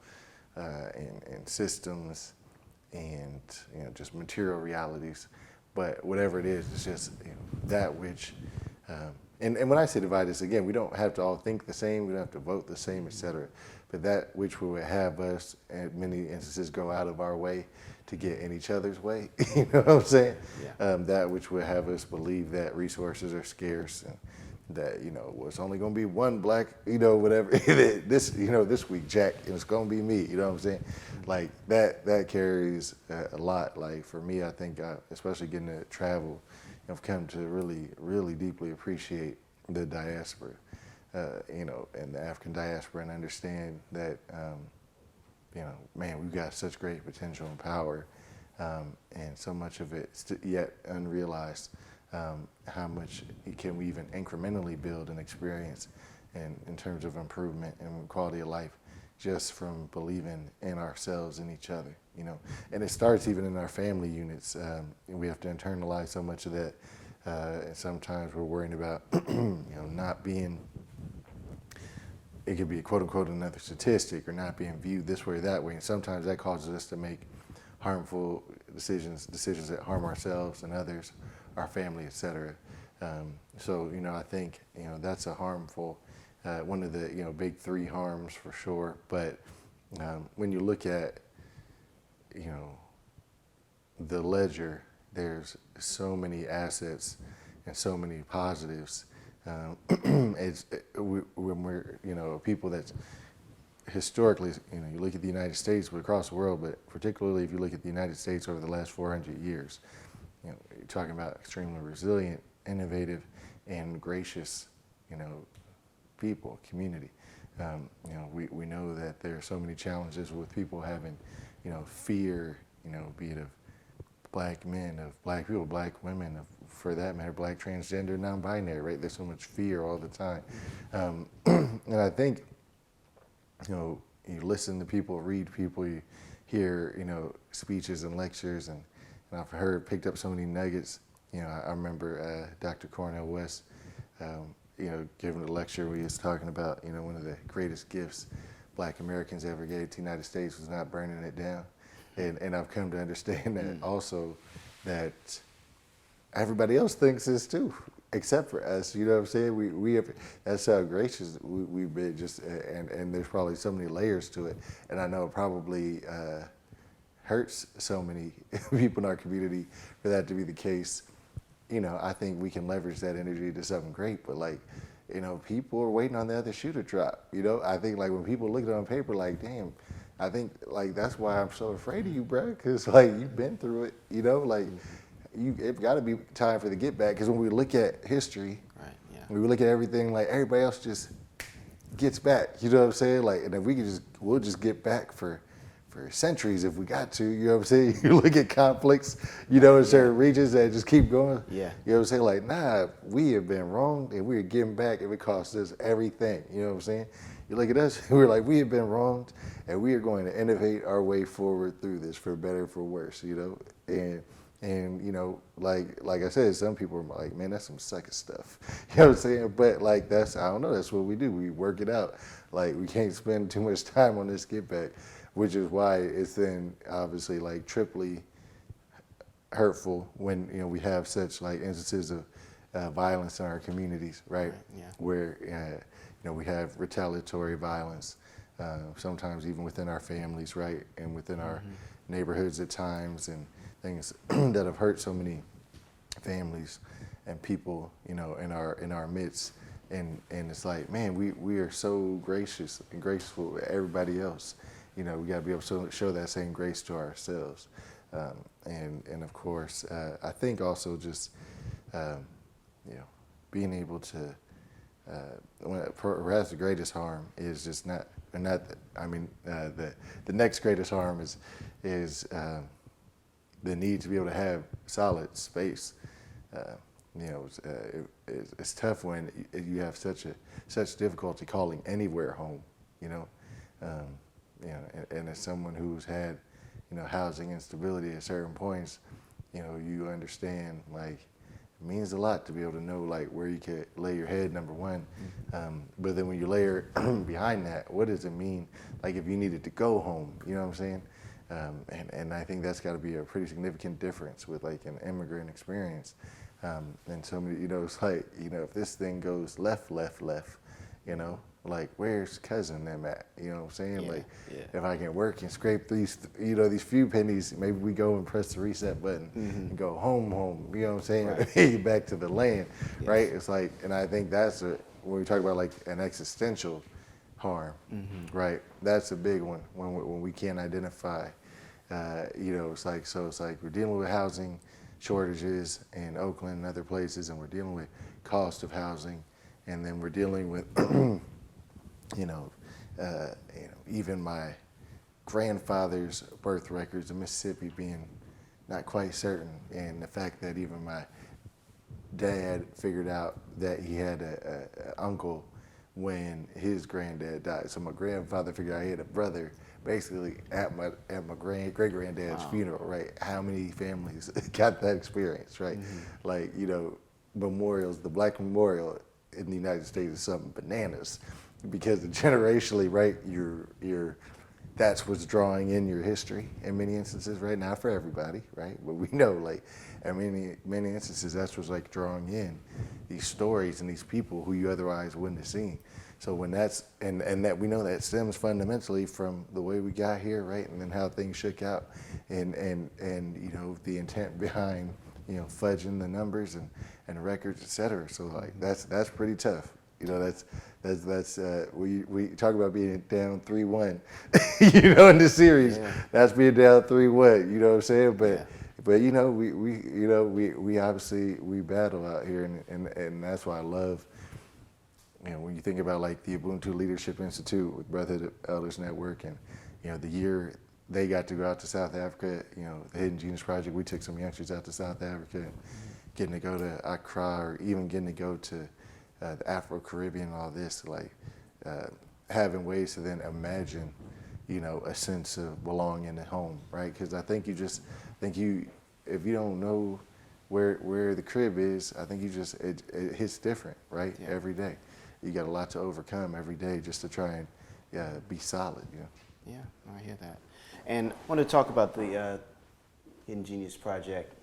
and systems and just material realities. But whatever it is, it's just that which, and when I say divide us, again, we don't have to all think the same, we don't have to vote the same, etc. But that which will have us, in many instances, go out of our way to get in each other's way. You know what I'm saying? Yeah. That which will have us believe that resources are scarce and that well, it's only going to be one black, whatever this week, Jack, and it's going to be me. You know what I'm saying? Like that carries a lot. Like for me, I think, especially getting to travel, I've come to really, really deeply appreciate the diaspora, and the African diaspora, and understand that, man, we've got such great potential and power, and so much of it yet unrealized. How much can we even incrementally build and experience in terms of improvement and quality of life just from believing in ourselves and each other, And it starts even in our family units. And we have to internalize so much of that. And sometimes we're worrying about, not being, it could be quote unquote another statistic or not being viewed this way or that way. And sometimes that causes us to make harmful decisions that harm ourselves and others, our family, etc. So I think that's a harmful, one of the big 3 harms for sure. But when you look at the ledger, there's so many assets and so many positives. When we're people that's historically, you look at the United States, but across the world, but particularly if you look at the United States over the last 400 years. You're talking about extremely resilient, innovative, and gracious, people, community. We know that there are so many challenges with people having, fear, be it of black men, of black people, black women, of, for that matter, black transgender, non-binary, right? There's so much fear all the time. And I think, you listen to people, read people, you hear, speeches and lectures, and I've picked up so many nuggets. I remember Dr. Cornel West, giving a lecture where he was talking about, one of the greatest gifts Black Americans ever gave to the United States was not burning it down. And I've come to understand that also, that everybody else thinks this too, except for us. You know what I'm saying? We have, that's how gracious we've been. And there's probably so many layers to it. And I know it probably hurts so many people in our community for that to be the case. I think we can leverage that energy to something great, but people are waiting on the other shoe to drop. I think when people look at it on paper, damn, I think that's why I'm so afraid of you, bro, because you've been through it. It's got to be time for the get back, because when we look at history, Right. Yeah. we look at everything, everybody else just gets back. You know what I'm saying? And if we'll just get back for centuries if we got to. You know what I'm saying? You look at conflicts, in certain regions that just keep going. Yeah. You know what I'm saying? Nah, we have been wronged and we're getting back if it costs us everything. You know what I'm saying? You look at us, we're we have been wronged and we are going to innovate our way forward through this, for better, for worse, And like I said, some people are like, man, that's some sucker stuff. You know what I'm saying? But that's, I don't know, that's what we do. We work it out. We can't spend too much time on this get back, which is why it's then obviously triply hurtful when we have such instances of violence in our communities, right? Yeah. Where we have retaliatory violence, sometimes even within our families, right, and within our neighborhoods at times, and things that have hurt so many families and people, in our midst. And it's man, we are so gracious and graceful with everybody else. We got to be able to show that same grace to ourselves. And of course, I think also just, being able to, perhaps the greatest harm is just the next greatest harm is the need to be able to have solid space you know, it's tough when you have such difficulty calling anywhere home, you know. You know, and as someone who's had, you know, housing instability at certain points, you know, you understand, like, it means a lot to be able to know, like, where you can lay your head, number one. But then when you layer behind that, what does it mean, like, if you needed to go home, you know what I'm saying? And I think that's got to be a pretty significant difference with, like, an immigrant experience. And so many, you know, it's like, you know, if this thing goes left, you know, like, where's cousin them at? You know what I'm saying? Yeah, like, yeah. if I can work and scrape these, you know, these few pennies, maybe we go and press the reset button and go home, you know what I'm saying? Right. Back to the land, Yes. right? It's like, and I think that's when we talk about, like, an existential harm, right? That's a big one when we can't identify, you know, it's like, so it's like we're dealing with housing shortages in Oakland and other places, and we're dealing with cost of housing, and then we're dealing with you know, even my grandfather's birth records in Mississippi being not quite certain, and the fact that even my dad figured out that he had a uncle when his granddad died. So my grandfather figured out he had a brother basically at my great granddad's funeral, right? How many families got that experience, right? Like, you know, memorials, the Black Memorial in the United States is something bananas, because generationally, right, that's what's drawing in your history in many instances, right? Not for everybody, right? But we know, like, in many instances, that's what's, like, drawing in these stories and these people who you otherwise wouldn't have seen. So when that's, and that we know that stems fundamentally from the way we got here, right? And then how things shook out, and you know, the intent behind, you know, fudging the numbers and records, et cetera. So, like, that's pretty tough. You know, that's we talk about being down 3-1, you know, in the series. Yeah. That's being down 3-1. You know what I'm saying? But you know, we obviously we battle out here, and that's why I love, you know, when you think about, like, the Ubuntu Leadership Institute with Brotherhood of Elders Network, and, you know, the year they got to go out to South Africa, you know, the Hidden Genius Project, we took some youngsters out to South Africa, getting to go to Accra, or even getting to go to the Afro-Caribbean and all this, like, having ways to then imagine, you know, a sense of belonging at home, right? Because I think if you don't know where the crib is, I think it hits different, right? Yeah. Every day. You got a lot to overcome every day just to try and be solid, you know? Yeah, I hear that. And I want to talk about the Hidden Genius Project.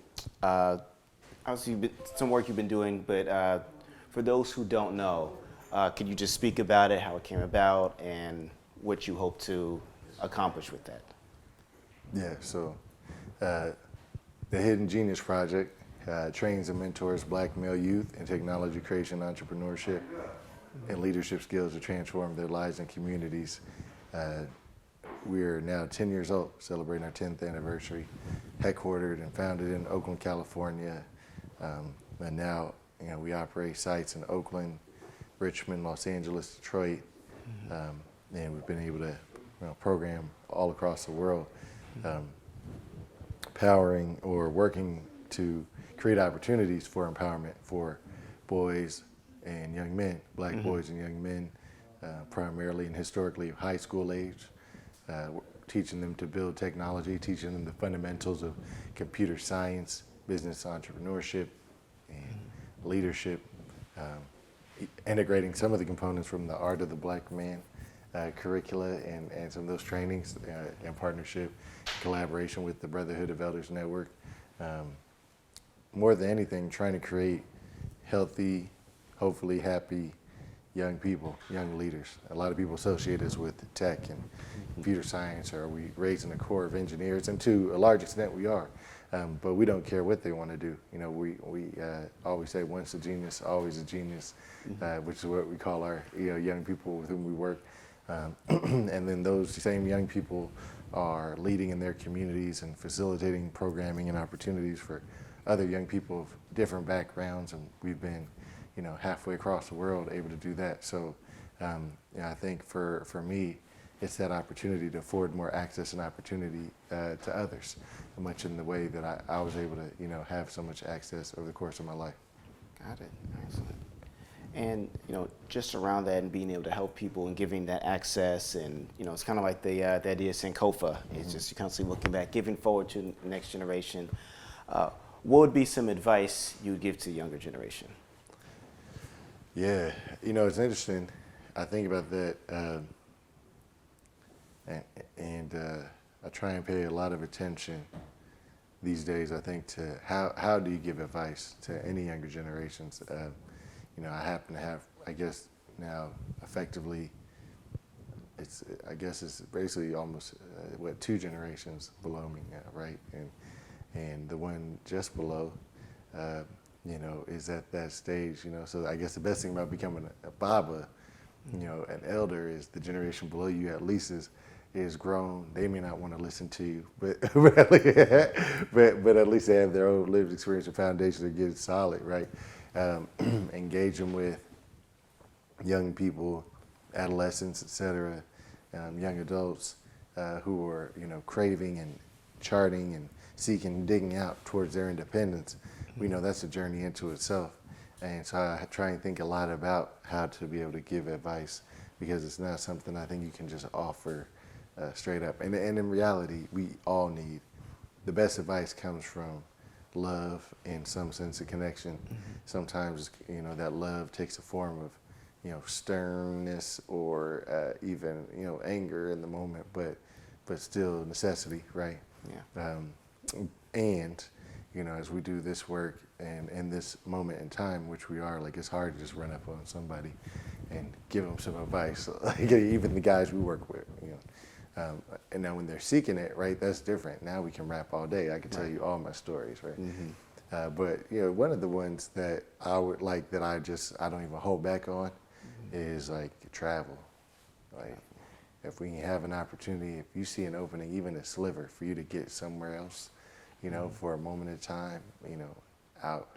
Obviously, some work you've been doing, but for those who don't know, could you just speak about it, how it came about, and what you hope to accomplish with that? Yeah, so the Hidden Genius Project trains and mentors Black male youth in technology creation, entrepreneurship, and leadership skills to transform their lives and communities. We're now 10 years old, celebrating our 10th anniversary, headquartered and founded in Oakland, California. And now, you know, we operate sites in Oakland, Richmond, Los Angeles, Detroit, and we've been able to, you know, program all across the world, empowering or working to create opportunities for empowerment for boys and young men, Black boys and young men, primarily and historically high school age, teaching them to build technology, teaching them the fundamentals of computer science, business entrepreneurship, and leadership, integrating some of the components from the Art of the Black Man curricula and some of those trainings in partnership, collaboration with the Brotherhood of Elders Network. More than anything, trying to create healthy, hopefully happy young people, young leaders. A lot of people associate us with tech and computer science, or are we raising a core of engineers? And to a large extent we are, but we don't care what they want to do. You know, we always say once a genius, always a genius, which is what we call our, you know, young people with whom we work. And then those same young people are leading in their communities and facilitating programming and opportunities for other young people of different backgrounds, and we've been, you know, halfway across the world able to do that. So you know, I think for me, it's that opportunity to afford more access and opportunity to others, much in the way that I was able to, you know, have so much access over the course of my life. Got it. Excellent. And just around that and being able to help people and giving that access, and it's kind of like the idea of Sankofa. It's just you're constantly looking back, giving forward to the next generation. What would be some advice you would give to the younger generation? Yeah, it's interesting. I think about that, and I try and pay a lot of attention these days, I think, to how do you give advice to any younger generations. I happen to have, I guess now effectively, it's basically almost 2 generations below me now, right? And the one just below, is at that stage, So I guess the best thing about becoming a Baba, an elder, is the generation below you at least is grown. They may not want to listen to you, but but at least they have their own lived experience and foundation to get solid, right? Engage them with young people, adolescents, etc., young adults who are craving and charting and seeking, digging out towards their independence. We know that's a journey into itself, and so I try and think a lot about how to be able to give advice, because it's not something I think you can just offer straight up. And in reality, we all need the best advice comes from love and some sense of connection. Sometimes that love takes a form of sternness or even anger in the moment, but still necessity, right? Yeah. And as we do this work and in this moment in time, which we are, like, it's hard to just run up on somebody and give them some advice. Like, even the guys we work with, and now when they're seeking it, right, that's different. Now we can rap all day. I can tell you all my stories, right? But one of the ones that I would like that I don't even hold back on is like travel. Like, if we have an opportunity, if you see an opening, even a sliver, for you to get somewhere else, for a moment of time, out,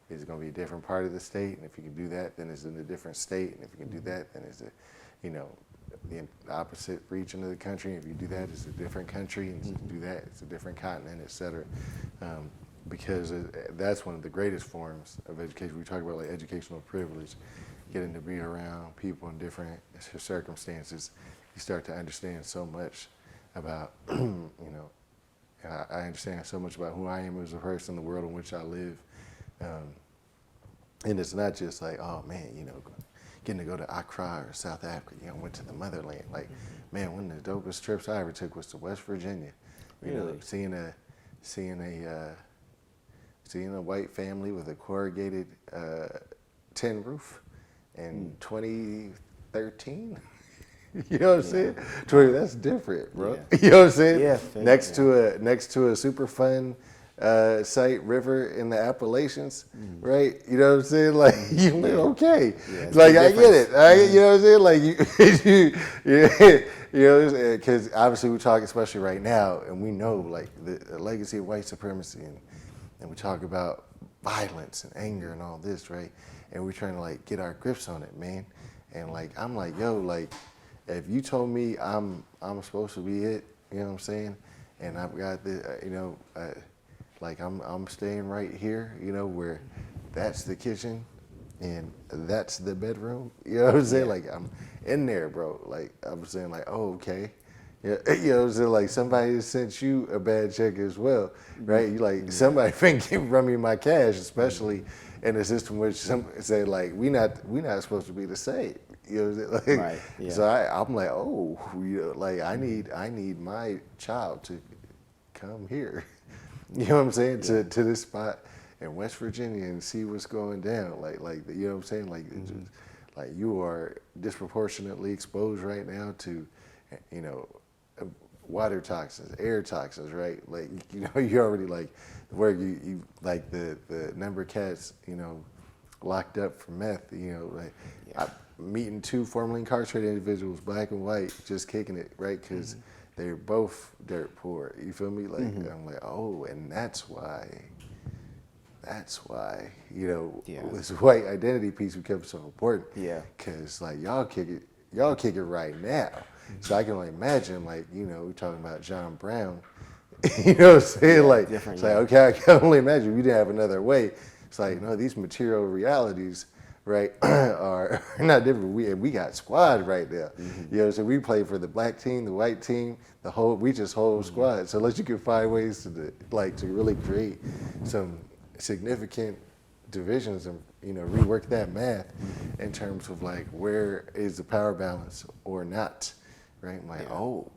is going to be a different part of the state. And if you can do that, then it's in a different state. And if you can do that, then it's the opposite region of the country. If you do that, it's a different country. And if you do that, it's a different continent, et cetera. Because that's one of the greatest forms of education. We talk about like educational privilege, getting to be around people in different circumstances. You start to understand so much about, I understand so much about who I am as a person, the world in which I live. And it's not just like, oh man, getting to go to Accra or South Africa, went to the motherland. Like, man, one of the dopest trips I ever took was to West Virginia. Seeing a white family with a corrugated tin roof in 2013. You know what I'm saying? That's different, bro. Yeah. You know what I'm saying? Yeah. Next to a super fun site, river in the Appalachians, right? You know what I'm saying? Like, okay. Yeah, like, I get it. You know what I'm saying? Like, because obviously we talk, especially right now, and we know like the legacy of white supremacy, and we talk about violence and anger and all this, right? And we're trying to like get our grips on it, man. And like, I'm like, yo, like, if you told me I'm supposed to be it, you know what I'm saying? And I've got the, like I'm staying right here, where that's the kitchen and that's the bedroom. You know what I'm saying? Like, I'm in there, bro. Like, I'm saying like, oh, okay. Yeah, you know what I'm saying? Like, somebody sent you a bad check as well, right? You like, somebody finna run me my cash, especially in a system which some say like, we not supposed to be the same. You know what I'm saying? Like, Right. Yeah. So I'm like, oh, like I need my child to come here. You know what I'm saying? To this spot in West Virginia and see what's going down. Like you know what I'm saying? Like, it's just, like, you are disproportionately exposed right now to, water toxins, air toxins, right? Like, you already like where you like the number of cats, locked up for meth, like. Yeah. Meeting 2 formerly incarcerated individuals, black and white, just kicking it, right? Because they're both dirt poor. You feel me? Like, I'm like, oh, and that's why, this white identity piece becomes so important. Yeah. Because like y'all kick it right now. So I can only imagine, like, we're talking about John Brown. You know what I'm saying? Yeah, like, it's like, okay, I can only imagine if you didn't have another way. It's like, no, these material realities, right, are not different. We got squad right now. You know, so we play for the black team, the white team, we just whole squad. So unless you can find ways to really create some significant divisions and, you know, rework that math in terms of like, where is the power balance or not, right? I'm like, oh,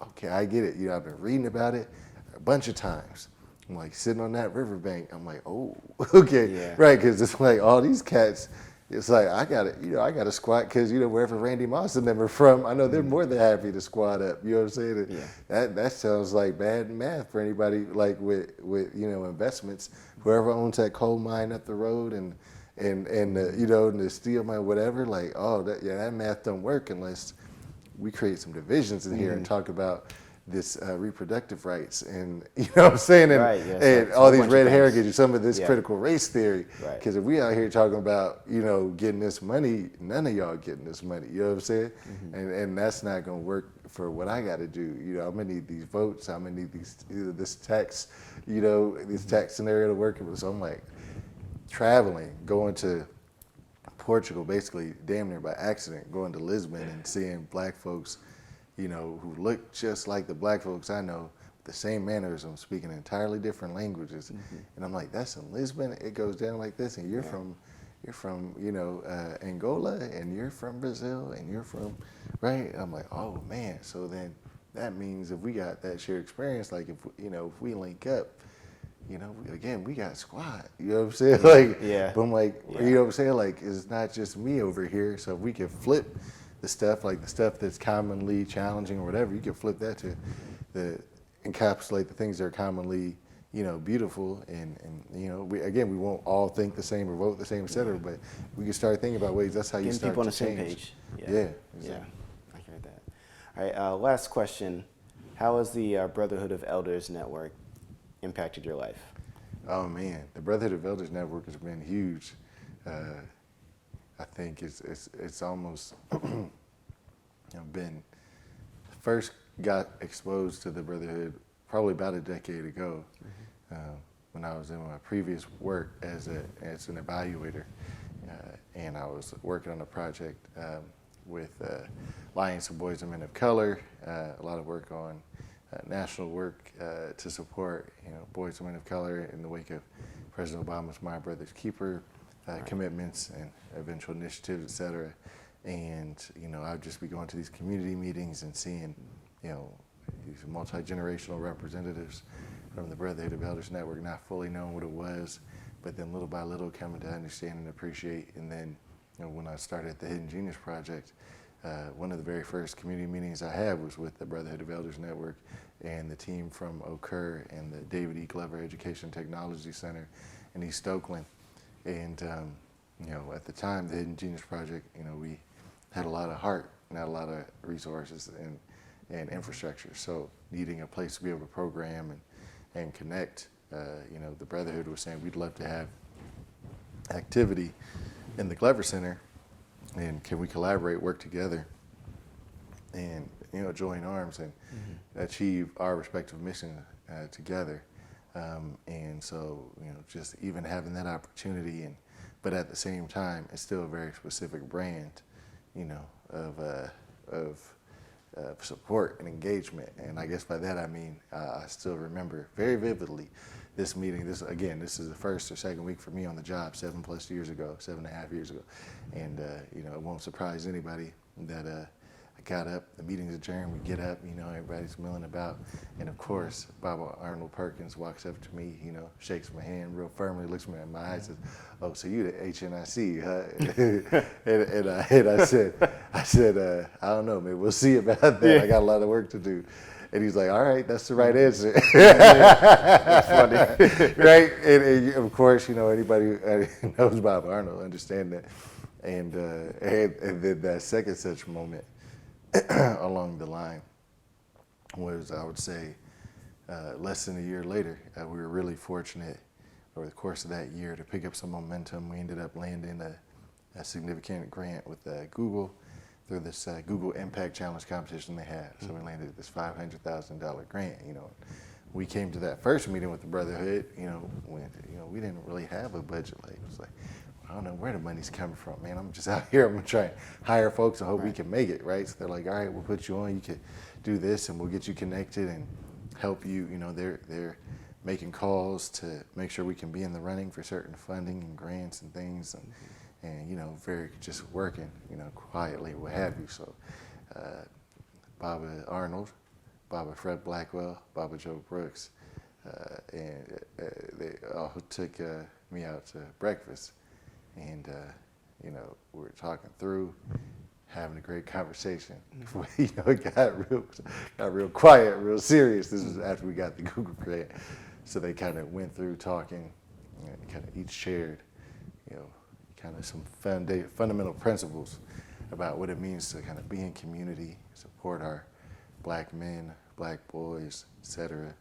okay, I get it. You know, I've been reading about it a bunch of times. I'm like sitting on that riverbank. I'm like, oh, okay, right? Because it's like all these cats. It's like I got to squat because, you know, wherever Randy Moss and them are from, I know they're more than happy to squat up. You know what I'm saying? That sounds like bad math for anybody like with you know, investments. Whoever owns that coal mine up the road and you know, and the steel mine, whatever. Like, oh, that math don't work unless we create some divisions in here and talk about this reproductive rights and, you know what I'm saying, and all these red herring, some of this critical race theory. Because if we out here talking about, you know, getting this money, none of y'all getting this money. You know what I'm saying? And that's not going to work for what I got to do. You know, I'm going to need these votes. I'm going to need this tax, you know, this tax scenario to work with. So I'm like traveling, going to Portugal, basically damn near by accident, going to Lisbon and seeing black folks, you know, who look just like the black folks I know, with the same mannerisms, speaking entirely different languages. And I'm like, that's in Lisbon, it goes down like this, and you're from, you know, Angola, and you're from Brazil, and you're from, right? And I'm like, oh man, so then that means if we got that shared experience, like if, you know, if we link up, you know, again, we got squad, you know what I'm saying? Like, but I'm like, you know what I'm saying? Like, it's not just me over here, so if we can flip the stuff, like the stuff that's commonly challenging or whatever, you can flip that to encapsulate the things that are commonly, you know, beautiful, and you know, we won't all think the same or vote the same, et cetera, but we can start thinking about ways, that's how you start people on to the same change. page. Yeah. I hear that. All right, last question. How has the Brotherhood of Elders Network impacted your life? Oh man, the Brotherhood of Elders Network has been huge. I think it's almost you know, been first got exposed to the Brotherhood probably about a decade ago, when I was in my previous work as an evaluator, and I was working on a project with Alliance of Boys and Men of Color, a lot of work on national work to support, you know, boys and men of color in the wake of President Obama's My Brother's Keeper commitments and eventual initiatives, et cetera. And, you know, I'd just be going to these community meetings and seeing, you know, these multi-generational representatives from the Brotherhood of Elders Network, not fully knowing what it was, but then little by little coming to understand and appreciate. And then, you know, when I started the Hidden Genius Project, one of the very first community meetings I had was with the Brotherhood of Elders Network and the team from Okur and the David E. Glover Education Technology Center in East Oakland. And, you know, at the time, the Hidden Genius Project, you know, we had a lot of heart, not a lot of resources and infrastructure. So needing a place to be able to program and connect, you know, the Brotherhood was saying we'd love to have activity in the Glover Center, and can we collaborate, work together, and, you know, join arms and achieve our respective mission together. And so, you know, just even having that opportunity, but at the same time, it's still a very specific brand, you know, of support and engagement. And I guess by that I mean I still remember very vividly this meeting. This is the first or second week for me on the job, 7+ years ago, 7.5 years ago. And you know, it won't surprise anybody that I got up, the meeting's adjourned, we get up, you know, everybody's milling about. And of course, Bob Arnold Perkins walks up to me, you know, shakes my hand real firmly, looks me in my eyes, says, "Oh, so you the HNIC, huh?" and I said, I don't know, man, we'll see about that. I got a lot of work to do. And he's like, all right, that's the right answer. That's funny. Right? And of course, you know, anybody who knows Bob Arnold understand that. And then that second such moment along the line was, I would say, less than a year later. We were really fortunate over the course of that year to pick up some momentum. We ended up landing a significant grant with Google through this Google Impact Challenge competition they had. So we landed this $500,000 grant, you know. we came to that first meeting with the Brotherhood, when we didn't really have a budget. Like, it was like, I don't know where the money's coming from, man. I'm just out here. I'm gonna try and hire folks and hope we can make it, right? So they're like, all right, we'll put you on. You could do this, and we'll get you connected and help you. They're making calls to make sure we can be in the running for certain funding and grants and things, and very just working, quietly, what have you. So, Baba Arnold, Baba Fred Blackwell, Baba Joe Brooks, and they all took me out to breakfast, and we were talking through, having a great conversation. It got real quiet, real serious. This was after we got the Google grant, so they kind of went through talking, and kind of each shared, kind of some fundamental principles about what it means to kind of be in community, support our black men, black boys, et cetera,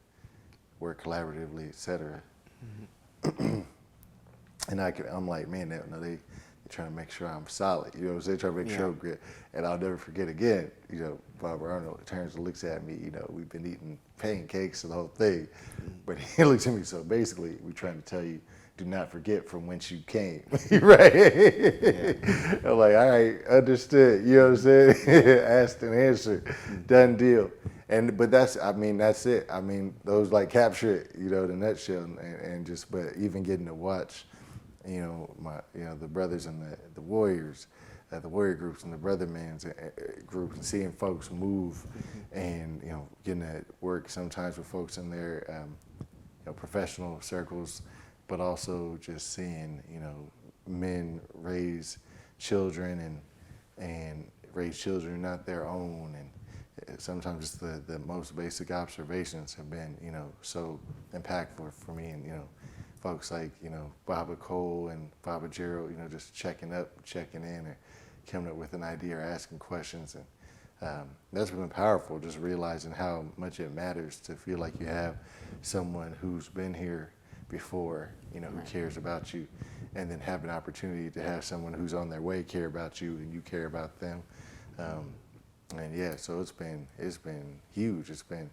work collaboratively, et cetera. Mm-hmm. And I'm like, man, they're trying to make sure I'm solid. You know what I'm saying? Trying to make sure I'm good. And I'll never forget again, Bob Arnold turns and looks at me, we've been eating pancakes and the whole thing. But he looks at me, so basically, we're trying to tell you, do not forget from whence you came, right? Yeah. I'm like, all right, understood. You know what I'm saying? Asked and answered, done deal. But that's it. Those like capture it, the nutshell, but even getting to watch, the brothers and the warriors, the warrior groups and the brother man's groups, and seeing folks move, and getting to work sometimes with folks in their professional circles, but also just seeing men raise children and raise children not their own, and sometimes just the most basic observations have been so impactful for me, and folks like Baba Cole and Baba Gerald, just checking in or coming up with an idea or asking questions, and that's been powerful, just realizing how much it matters to feel like you have someone who's been here before, who cares about you, and then have an opportunity to have someone who's on their way care about you and you care about them. So it's been huge. It's been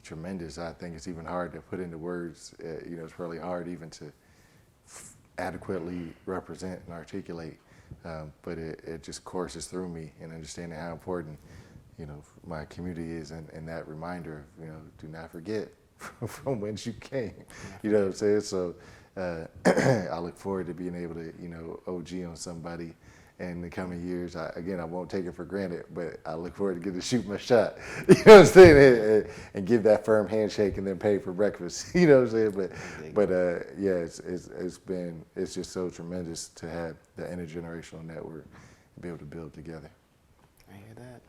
tremendous. I think it's even hard to put into words. It's really hard even to adequately represent and articulate. But it just courses through me in understanding how important, my community is, and that reminder of, do not forget from whence you came. You know what I'm saying? So I look forward to being able to, OG on somebody in the coming years. I won't take it for granted, but I look forward to getting to shoot my shot. You know what I'm saying? And give that firm handshake and then pay for breakfast. You know what I'm saying? But it's just so tremendous to have the intergenerational network and be able to build together. I hear that.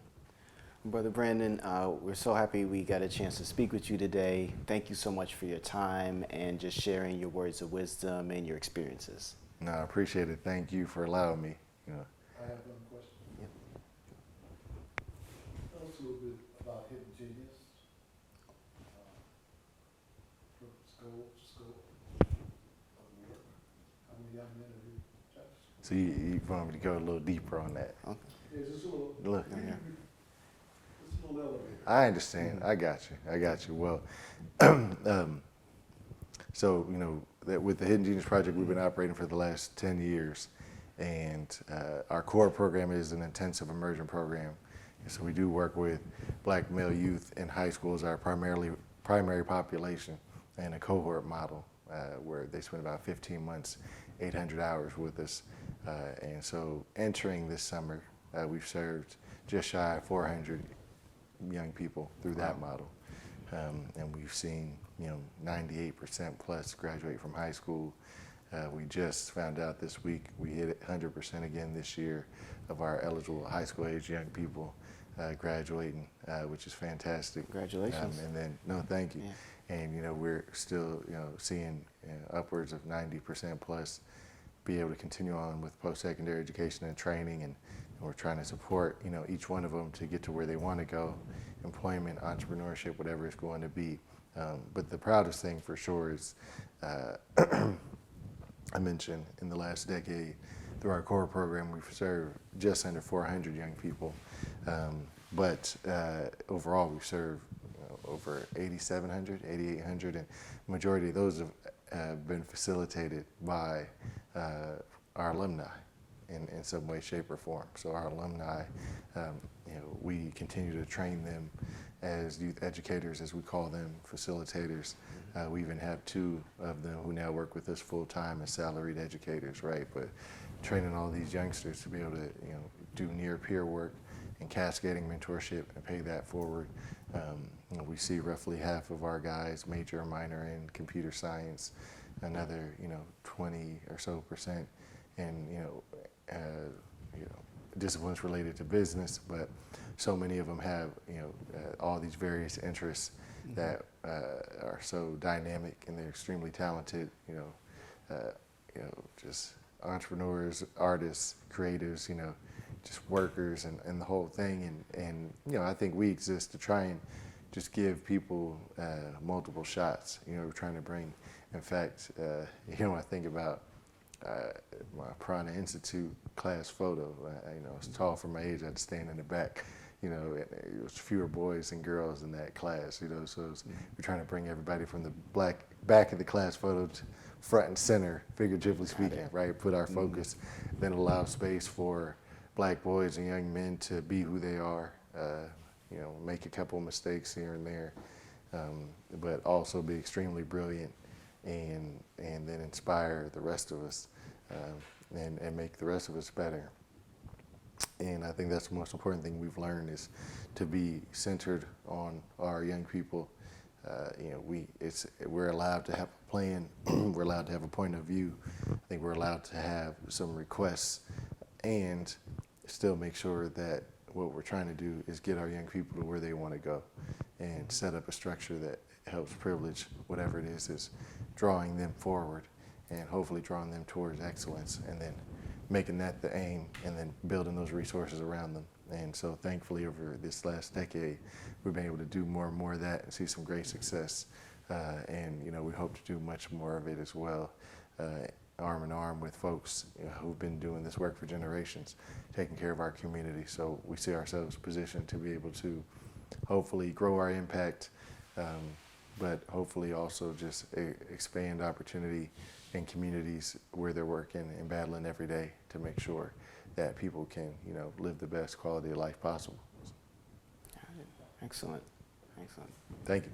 Brother Brandon, we're so happy we got a chance to speak with you today. Thank you so much for your time and just sharing your words of wisdom and your experiences. No, I appreciate it. Thank you for allowing me. I have one question. Yep. Tell us a little bit about Hidden Genius, scope of the work. How many young men have you touched? So you want me to go a little deeper on that? Okay. Yeah, just a little. Look. Just a little elevator. I understand. I got you. Well, so that with the Hidden Genius Project, we've been operating for the last 10 years, and our core program is an intensive immersion program. And so we do work with black male youth in high school as our primary population, and a cohort model where they spend about 15 months, 800 hours with us. And so entering this summer, we've served just shy of 400 young people through that model. And we've seen 98% plus graduate from high school. We just found out this week we hit 100% again this year of our eligible high school age young people graduating, which is fantastic. Congratulations. And then, thank you. Yeah. And we're still seeing upwards of 90% plus be able to continue on with post-secondary education and training, and we're trying to support each one of them to get to where they want to go, employment, entrepreneurship, whatever it's going to be. But the proudest thing for sure is I mentioned in the last decade through our core program we've served just under 400 young people, but overall we've served over 8,700, 8,800, and majority of those have been facilitated by our alumni in some way, shape, or form. So our alumni, we continue to train them as youth educators, as we call them, facilitators. We even have 2 of them who now work with us full time as salaried educators, right? But training all these youngsters to be able to, do near peer work and cascading mentorship and pay that forward. We see roughly half of our guys major or minor in computer science, another 20 or so percent in disciplines related to business, but so many of them have all these various interests that are so dynamic, and they're extremely talented. Just entrepreneurs, artists, creatives, just workers, and the whole thing. And I think we exist to try and just give people multiple shots. We're trying to bring, in fact, I think about my Prana Institute class photo. I was tall for my age. I had to stand in the back. It was fewer boys and girls in that class. So we're trying to bring everybody from the back of the class photo to front and center, figuratively speaking, right? Put our focus, then allow space for Black boys and young men to be who they are. Make a couple of mistakes here and there, but also be extremely brilliant, and then inspire the rest of us, and make the rest of us better. And I think that's the most important thing we've learned, is to be centered on our young people. We're allowed to have a plan. We're allowed to have a point of view. I think we're allowed to have some requests, and still make sure that what we're trying to do is get our young people to where they want to go, and set up a structure that helps privilege whatever it is drawing them forward, and hopefully drawing them towards excellence, and then making that the aim, and then building those resources around them. And so thankfully over this last decade, we've been able to do more and more of that and see some great success. And we hope to do much more of it as well, arm in arm with folks who've been doing this work for generations, taking care of our community. So we see ourselves positioned to be able to hopefully grow our impact, but hopefully also just expand opportunity in communities where they're working and battling every day to make sure that people can, live the best quality of life possible. Excellent. Excellent. Thank you.